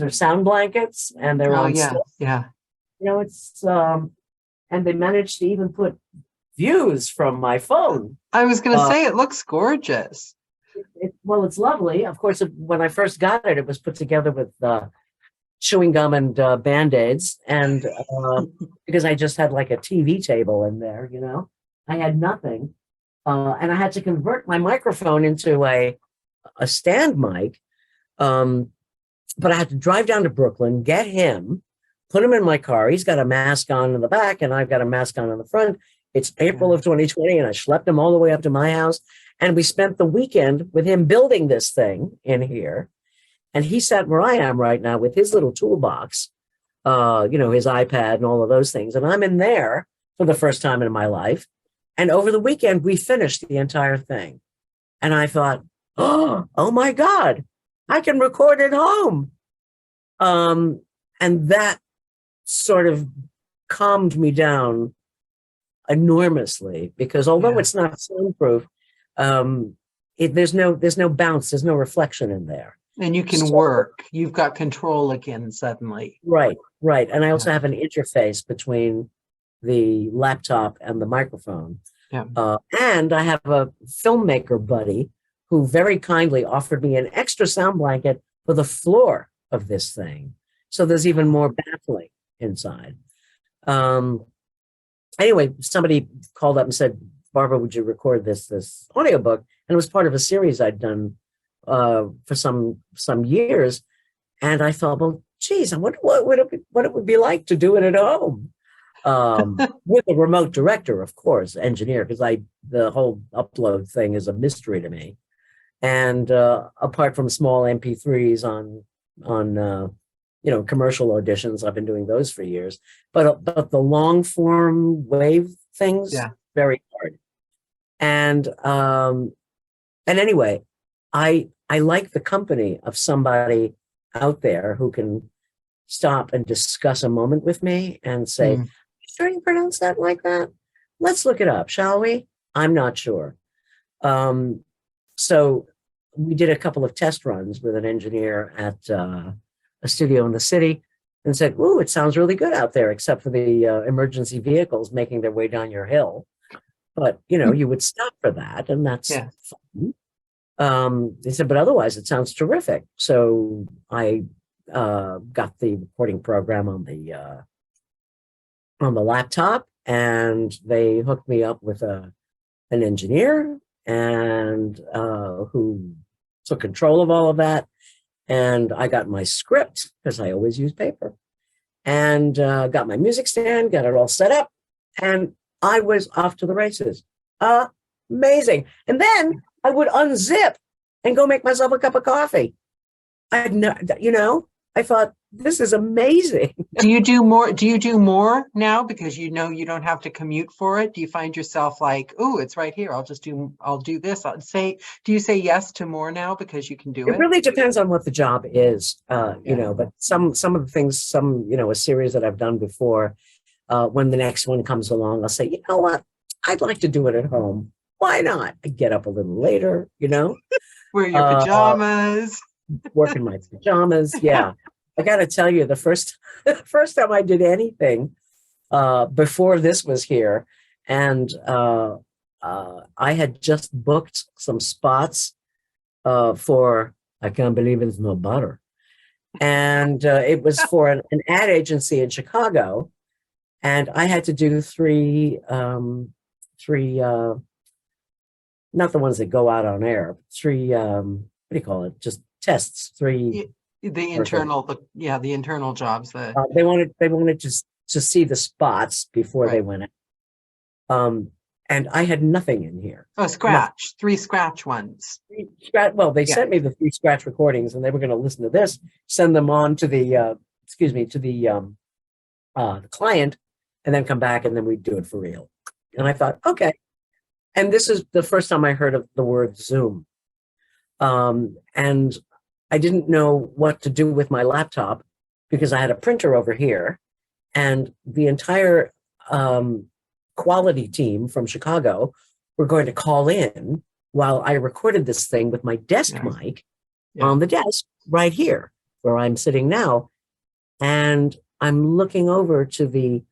are sound blankets, and they're on stilts. Yeah. It's and they managed to even put views from my phone. I was going to say, it looks gorgeous. Well, it's lovely. Of course, when I first got it, it was put together with chewing gum and Band-Aids. And because I just had like a TV table in there, I had nothing. And I had to convert my microphone into a stand mic. But I had to drive down to Brooklyn, get him, put him in my car. He's got a mask on in the back, and I've got a mask on in the front. It's April of 2020, and I schlepped him all the way up to my house. And we spent the weekend with him building this thing in here. And he sat where I am right now with his little toolbox, his iPad and all of those things. And I'm in there for the first time in my life. And over the weekend, we finished the entire thing. And I thought, oh my God, I can record at home. And that sort of calmed me down enormously, because although it's not soundproof, there's no bounce, there's no reflection in there. And you can work. You've got control again suddenly. Right. And I also have an interface between the laptop and the microphone. Yeah. And I have a filmmaker buddy who very kindly offered me an extra sound blanket for the floor of this thing. So there's even more baffling inside. Anyway, somebody called up and said, Barbara, would you record this audiobook? And it was part of a series I'd done for some years. And I thought, well, geez, I wonder what it would be like to do it at home. With a remote director, of course, engineer, because the whole upload thing is a mystery to me. And apart from small MP3s on commercial auditions, I've been doing those for years. But the long form wave things, very hard. And anyway, I like the company of somebody out there who can stop and discuss a moment with me and say, sure you pronounce that like that? Let's look it up, shall we? I'm not sure. So we did a couple of test runs with an engineer at a studio in the city and said, ooh, it sounds really good out there, except for the emergency vehicles making their way down your hill. But, you would stop for that, and that's fun. They said, but otherwise it sounds terrific. So I got the recording program on the laptop, and they hooked me up with a an engineer and who took control of all of that. And I got my script, because I always use paper, and got my music stand, got it all set up, and I was off to the races. Amazing. And then I would unzip and go make myself a cup of coffee. I thought, this is amazing. Do you do more now because you don't have to commute for it? Do you find yourself like, oh, it's right here, I'll do this? Do you say yes to more now because you can do it? It really depends on what the job is, but some of the things, a series that I've done before, when the next one comes along, I'll say, you know what, I'd like to do it at home. Why not? I get up a little later, Wear your pajamas. Work in my pajamas. Yeah. I got to tell you, the first time I did anything before this was here, and I had just booked some spots for, I can't believe it's no butter. And it was for an ad agency in Chicago. And I had to do three, not the ones that go out on air, three, what do you call it? Just tests, three. The internal jobs. They wanted to see the spots before they went out. And I had nothing in here. Oh, scratch. 3 scratch ones. They sent me the 3 scratch recordings, and they were going to listen to this, send them on to the client, and then come back, and then we'd do it for real. And I thought, okay. And this is the first time I heard of the word Zoom. And I didn't know what to do with my laptop because I had a printer over here, and the entire quality team from Chicago were going to call in while I recorded this thing with my desk mic on the desk right here where I'm sitting now. And I'm looking over to the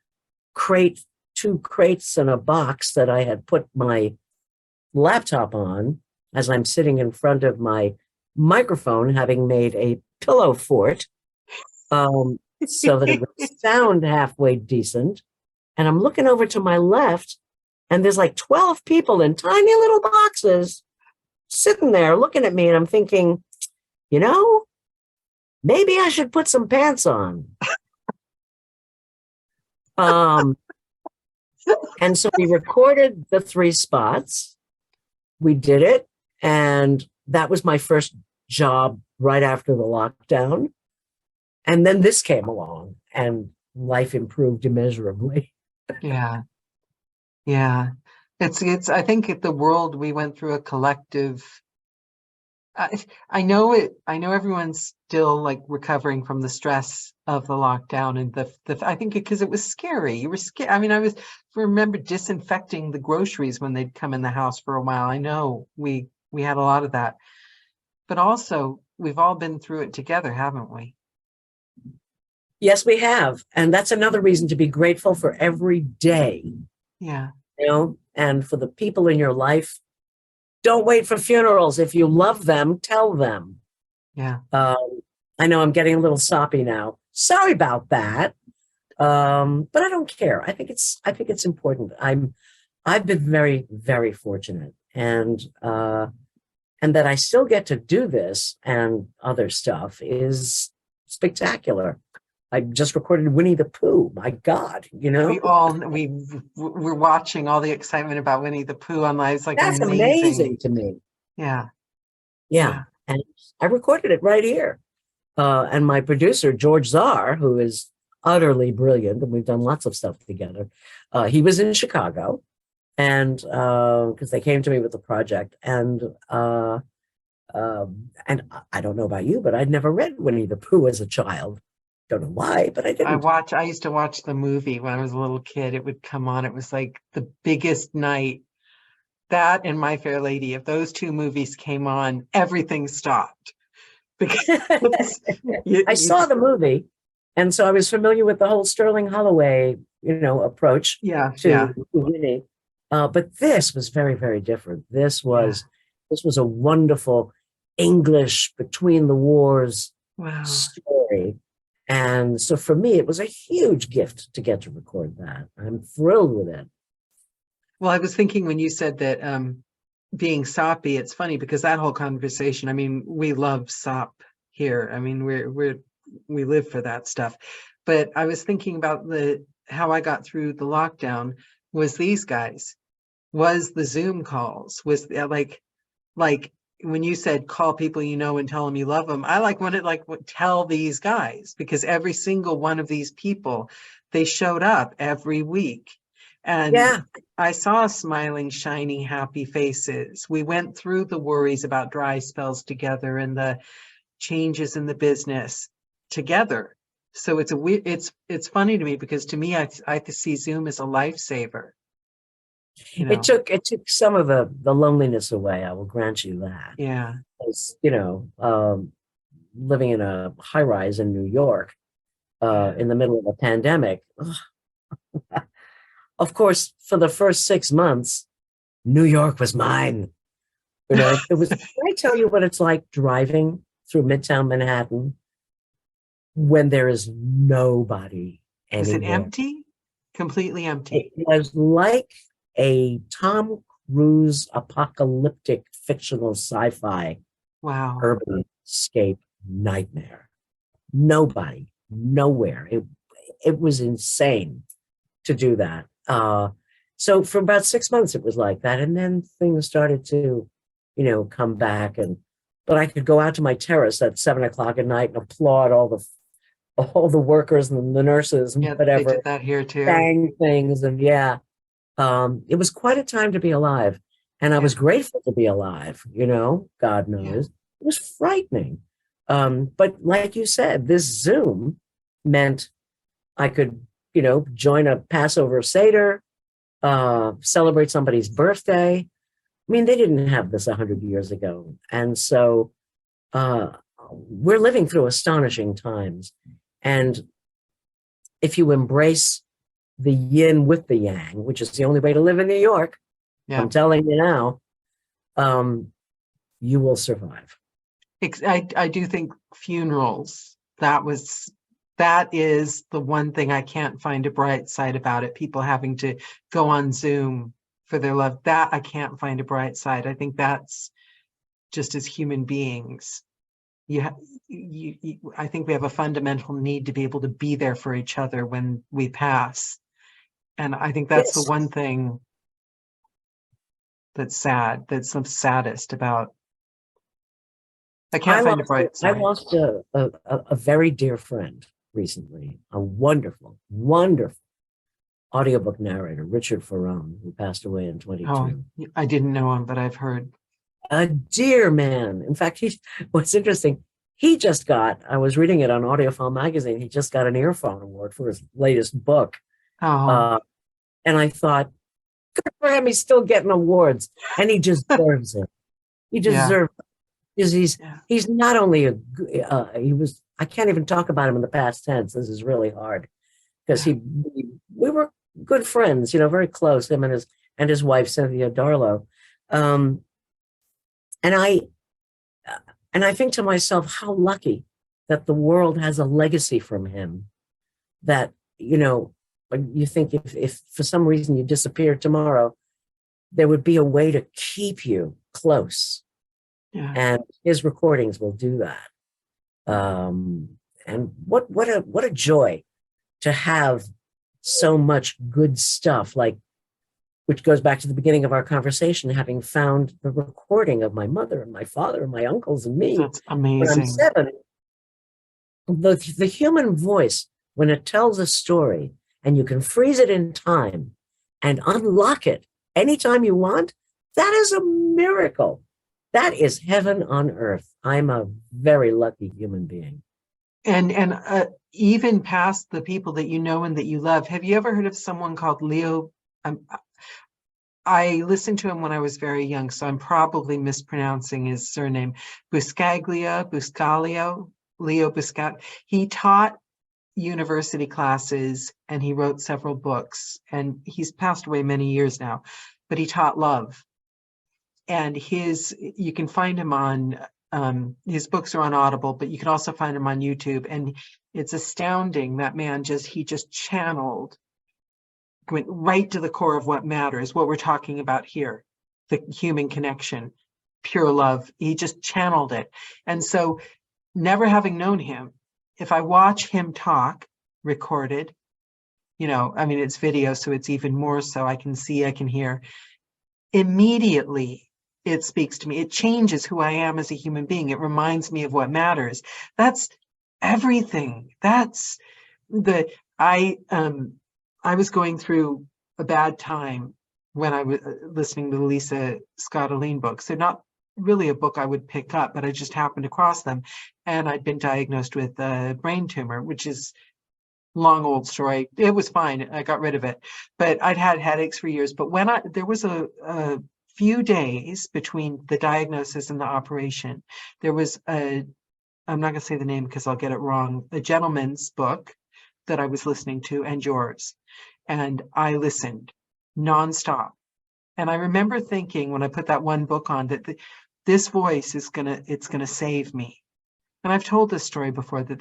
2 crates and a box that I had put my laptop on as I'm sitting in front of my microphone, having made a pillow fort so that it would sound halfway decent. And I'm looking over to my left, and there's like 12 people in tiny little boxes sitting there looking at me, and I'm thinking, maybe I should put some pants on. And so we recorded the 3 spots. We did it, and that was my first job right after the lockdown. And then this came along, and life improved immeasurably. Yeah. It's I think the world, we went through a collective, I know everyone's still like recovering from the stress of the lockdown, and I think because it was scary. You were scared. I mean, I remember disinfecting the groceries when they'd come in the house for a while. I know we had a lot of that, but also we've all been through it together, haven't we? Yes, we have. And that's another reason to be grateful for every day. Yeah. And for the people in your life, don't wait for funerals. If you love them, tell them. Yeah. I know I'm getting a little soppy now. Sorry about that. But I don't care. I think it's important. I've been very, very fortunate, and that I still get to do this and other stuff is spectacular. I just recorded Winnie the Pooh. My God, we were watching all the excitement about Winnie the Pooh online. It's like that's amazing to me. Yeah. And I recorded it right here. And my producer, George Czar, who is utterly brilliant, and we've done lots of stuff together. He was in Chicago, and because they came to me with the project, and I don't know about you, but I'd never read Winnie the Pooh as a child. Don't know why, but I didn't. I used to watch the movie when I was a little kid. It would come on. It was like the biggest night. That and My Fair Lady. If those 2 movies came on, everything stopped. Because I saw the movie, and so I was familiar with the whole Sterling Holloway, approach to Winnie. But this was very, very different. This was a wonderful English between the wars story. And so for me, it was a huge gift to get to record that. I'm thrilled with it. Well, I was thinking when you said that being soppy, it's funny because that whole conversation, I mean, we love sop here. I mean, we live for that stuff. But I was thinking about the how I got through the lockdown was these guys, was the Zoom calls, was like when you said call people you know and tell them you love them, I like wanted tell these guys because every single one of these people, they showed up every week. And Yeah. I saw smiling, shiny, happy faces. We went through the worries about dry spells together and the changes in the business together. So it's funny to me because to me I see Zoom as a lifesaver, you It know. took some of the loneliness away. I will grant you that. Yeah. As living in a high rise in New York, Yeah. in the middle of a pandemic, of course, for the first 6 months, New York was mine. It was. Can I tell you what it's like driving through Midtown Manhattan when there is nobody Was it anywhere? empty? Completely empty. It was like a Tom Cruise apocalyptic fictional sci-fi Wow. urban escape nightmare. Nobody, nowhere. It was insane to do that. So for about 6 months it was like that, and then things started to, come back. But I could go out to my terrace at 7 o'clock at night and applaud all the workers and the nurses and Yeah, they whatever, did that here too. bang things, and yeah, it was quite a time to be alive, and I Yeah. was grateful to be alive. God Yeah. knows it was frightening, but like you said, this Zoom meant I could, join a Passover Seder, celebrate somebody's birthday. I mean, they didn't have this 100 years ago, and so uh, we're living through astonishing times. And if you embrace the yin with the yang, which is the only way to live in New York, Yeah. I'm telling you now, um, you will survive. I do think funerals, that is the one thing I can't find a bright side about it. People having to go on Zoom for their love, that I can't find a bright side. I think that's just as human beings. I think we have a fundamental need to be able to be there for each other when we pass. And I think that's the Yes, one thing that's sad, that's the saddest about. I I can't find a lost bright I side. lost a very dear friend recently, a wonderful, wonderful audiobook narrator, Richard Ferrone, who passed away in Oh, 22. I didn't know him, but I've heard. A dear man. In fact, what's interesting, I was reading it on Audiophile magazine, he just got an earphone award for his latest book. Oh, Uh, and I thought, good for him, he's still getting awards, and he deserves it. He yeah, deserves it. Because yeah, he's not only he was, I can't even talk about him in the past tense. This is really hard because yeah. we were good friends, very close, him and his wife, Cynthia Darlow. Um, and I, and I think to myself, how lucky that the world has a legacy from him that, when you think if for some reason you disappeared tomorrow, there would be a way to keep you close. Yeah. And his recordings will do that. And what a joy to have so much good stuff, which goes back to the beginning of our conversation, having found the recording of my mother and my father and my uncles and me That's when I'm amazing. 7. The human voice, when it tells a story and you can freeze it in time and unlock it anytime you want, that is a miracle. That is heaven on earth. I'm a very lucky human being. And even past the people that you know and that you love, have you ever heard of someone called Leo? I listened to him when I was very young, so I'm probably mispronouncing his surname. Buscaglia, Leo Buscat. He taught university classes and he wrote several books, and he's passed away many years now, but he taught love. And you can find him on, his books are on Audible, but you can also find him on YouTube. And it's astounding. That man he just channeled went right to the core of what matters, what we're talking about here, the human connection, pure love. He just channeled it. And so, never having known him, if I watch him talk, recorded, I mean, it's video, so it's even more so. I can see, I can hear. Immediately, it speaks to me. It changes who I am as a human being. It reminds me of what matters. That's everything. That's I was going through a bad time when I was listening to the Lisa Scott-Aline books. They're not really a book I would pick up, but I just happened across them. And I'd been diagnosed with a brain tumor, which is long old story. It was fine. I got rid of it, but I'd had headaches for years. But when there was a few days between the diagnosis and the operation, there was I'm not going to say the name because I'll get it wrong, a gentleman's book that I was listening to, and yours. And I listened nonstop. And I remember thinking when I put that one book on that this voice it's gonna save me. And I've told this story before, that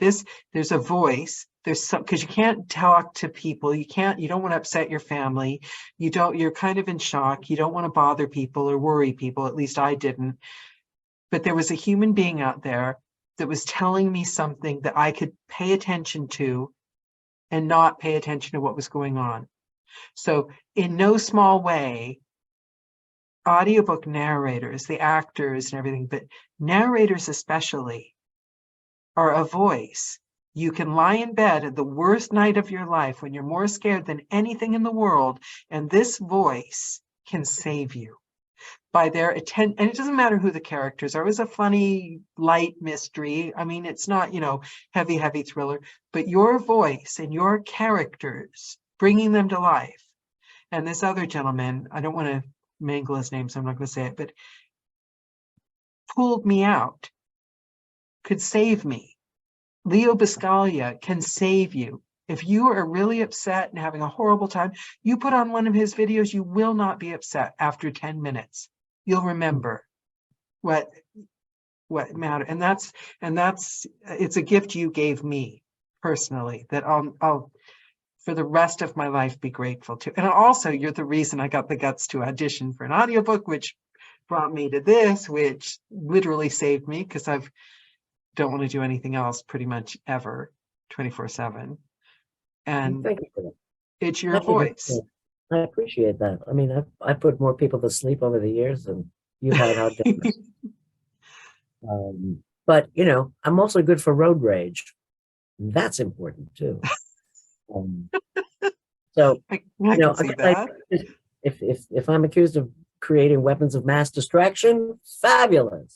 there's a voice, because you can't talk to people, you don't want to upset your family, you're kind of in shock, you don't want to bother people or worry people, at least I didn't. But there was a human being out there that was telling me something that I could pay attention to and not pay attention to what was going on. So in no small way, audiobook narrators, the actors and everything, but narrators especially, are a voice. You can lie in bed at the worst night of your life when you're more scared than anything in the world, and this voice can save you by their attention. And it doesn't matter who the characters are. It was a funny, light mystery. I mean, it's not, heavy thriller, but your voice and your characters, bringing them to life. And this other gentleman, I don't want to mangle his name, so I'm not going to say it, but pulled me out, could save me. Leo Biscaglia can save you. If you are really upset and having a horrible time, you put on one of his videos, you will not be upset after 10 minutes. You'll remember what mattered. And that's it's a gift you gave me personally that I'll for the rest of my life be grateful to. And also, you're the reason I got the guts to audition for an audiobook, which brought me to this, which literally saved me, because I don't want to do anything else pretty much ever, 24/7. And Thank you for that. it's your voice. I appreciate that. I mean, I put more people to sleep over the years than you've had outdoors. But I'm also good for road rage. That's important too. So I can see that. If I'm accused of creating weapons of mass destruction, fabulous.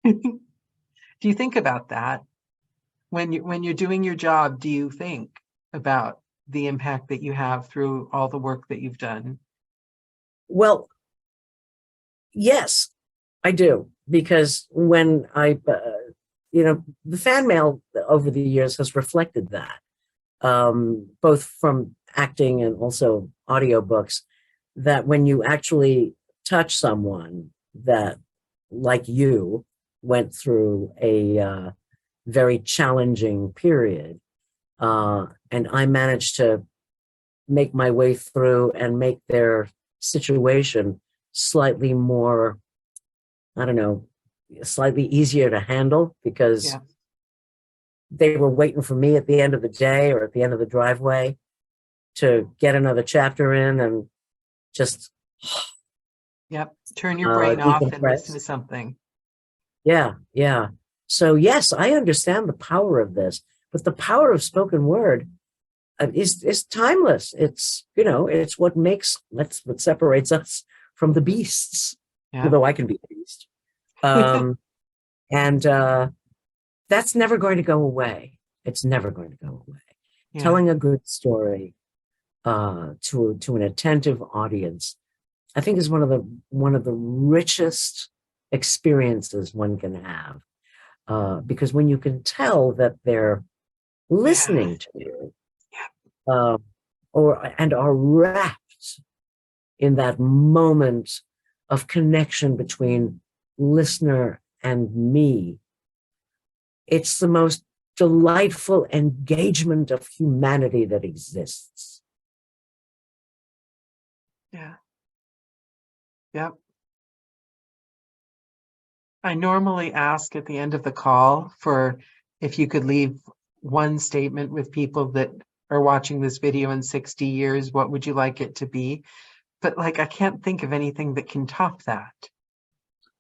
Do you think about that when you're doing your job? Do you think about the impact that you have through all the work that you've done? Well, yes, I do, because when the fan mail over the years has reflected that, both from acting and also audiobooks, that when you actually touch someone that, like you, went through a very challenging period, and I managed to make my way through and make their situation slightly more, slightly easier to handle, because they were waiting for me at the end of the day or at the end of the driveway to get another chapter in and just turn your brain off and listen to something. Yeah. So yes, I understand the power of this, but the power of spoken word is timeless. It's it's what separates us from the beasts. Although I can be a beast, and that's never going to go away. It's never going to go away. Telling a good story to an attentive audience, I think, is one of the richest experiences one can have, because when you can tell that they're listening to you, and are wrapped in that moment of connection between listener and me, it's the most delightful engagement of humanity that exists. Yeah. Yep. I normally ask at the end of the call for if you could leave one statement with people that are watching this video in 60 years, what would you like it to be? But like, I can't think of anything that can top that.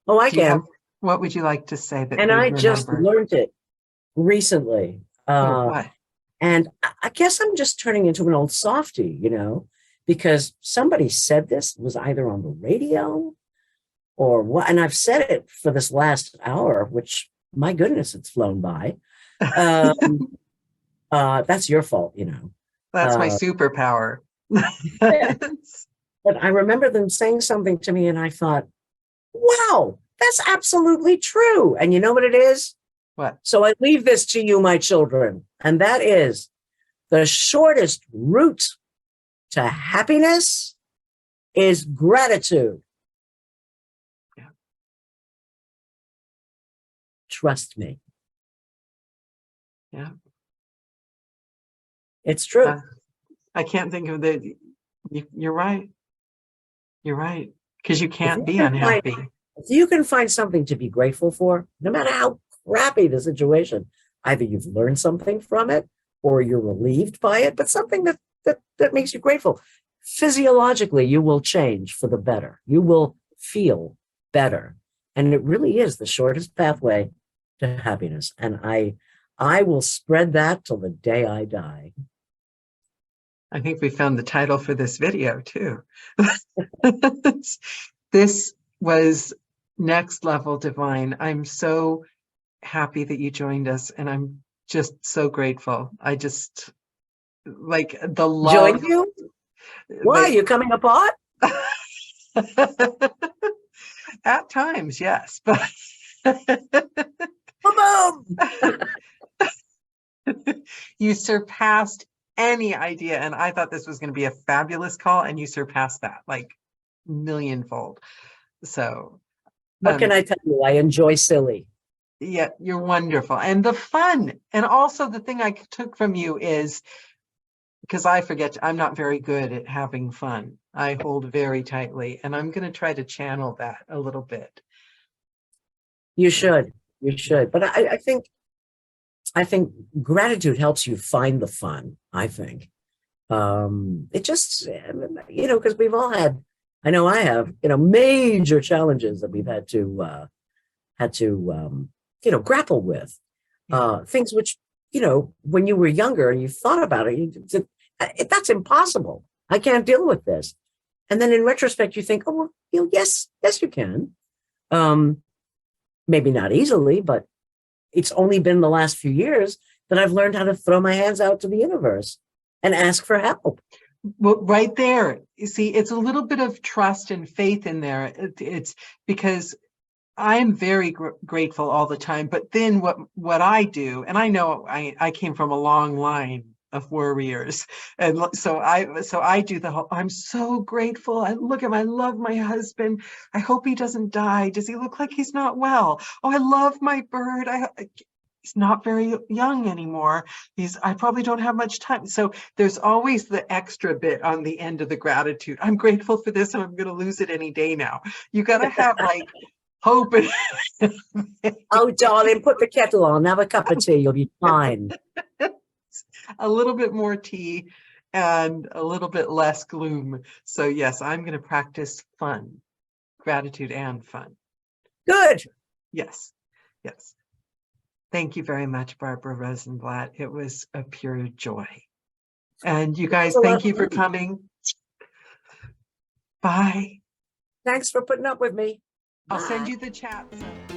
Oh, I Do you have, can. what would you like to say that And they'd I just remember? learned it recently. Oh, what? And I guess I'm just turning into an old softie, because somebody said this, it was either on the radio or what. And I've said it for this last hour, which, my goodness, it's flown by. That's your fault, That's my Uh, superpower. but I remember them saying something to me and I thought, wow, that's absolutely true. And you know what it is? What? So I leave this to you, my children, and that is the shortest route to happiness is gratitude. Yeah. Trust me. Yeah. It's true. I can't think of you're right. You're right. Because you can't be unhappy. If you can find something to be grateful for, no matter how crappy the situation, either you've learned something from it or you're relieved by it, but something that makes you grateful. Physiologically, you will change for the better. You will feel better. And it really is the shortest pathway to happiness. And I will spread that till the day I die. I think we found the title for this video too. This was Next Level Divine. I'm so happy that you joined us, and I'm just so grateful. I just like the love. Join you? Why? You coming apart? At times, yes, but Boom! you surpassed any idea, and I thought this was going to be a fabulous call, and you surpassed that like millionfold. So what can I tell you? I enjoy silly. Yeah, you're wonderful. And the fun. And also the thing I took from you is, because I forget, I'm not very good at having fun. I hold very tightly, and I'm going to try to channel that a little bit. You should. You should. But I think gratitude helps you find the fun, I think. It just, because we've all had, I know I have, major challenges that we've had to grapple with. Things which, when you were younger and you thought about it, you said, that's impossible. I can't deal with this. And then in retrospect, you think, oh, well, yes, you can. Maybe not easily, but it's only been the last few years that I've learned how to throw my hands out to the universe and ask for help. Well, right there, you see, it's a little bit of trust and faith in there. It's because I am very grateful all the time. But then what I do, and I know I came from a long line of warriors, and so I do the whole, I'm so grateful. I love my husband. I hope he doesn't die. Does he look like he's not well? Oh, I love my bird. He's not very young anymore. I probably don't have much time. So there's always the extra bit on the end of the gratitude. I'm grateful for this, and I'm going to lose it any day now. You got to have like hope. Oh, darling, put the kettle on, have a cup of tea, you'll be fine. A little bit more tea and a little bit less gloom. So yes, I'm going to practice fun, gratitude and fun. Good. Yes. Thank you very much, Barbara Rosenblat. It was a pure joy. And you guys, thank you for coming. Bye. Thanks for putting up with me. I'll send you the chat. So.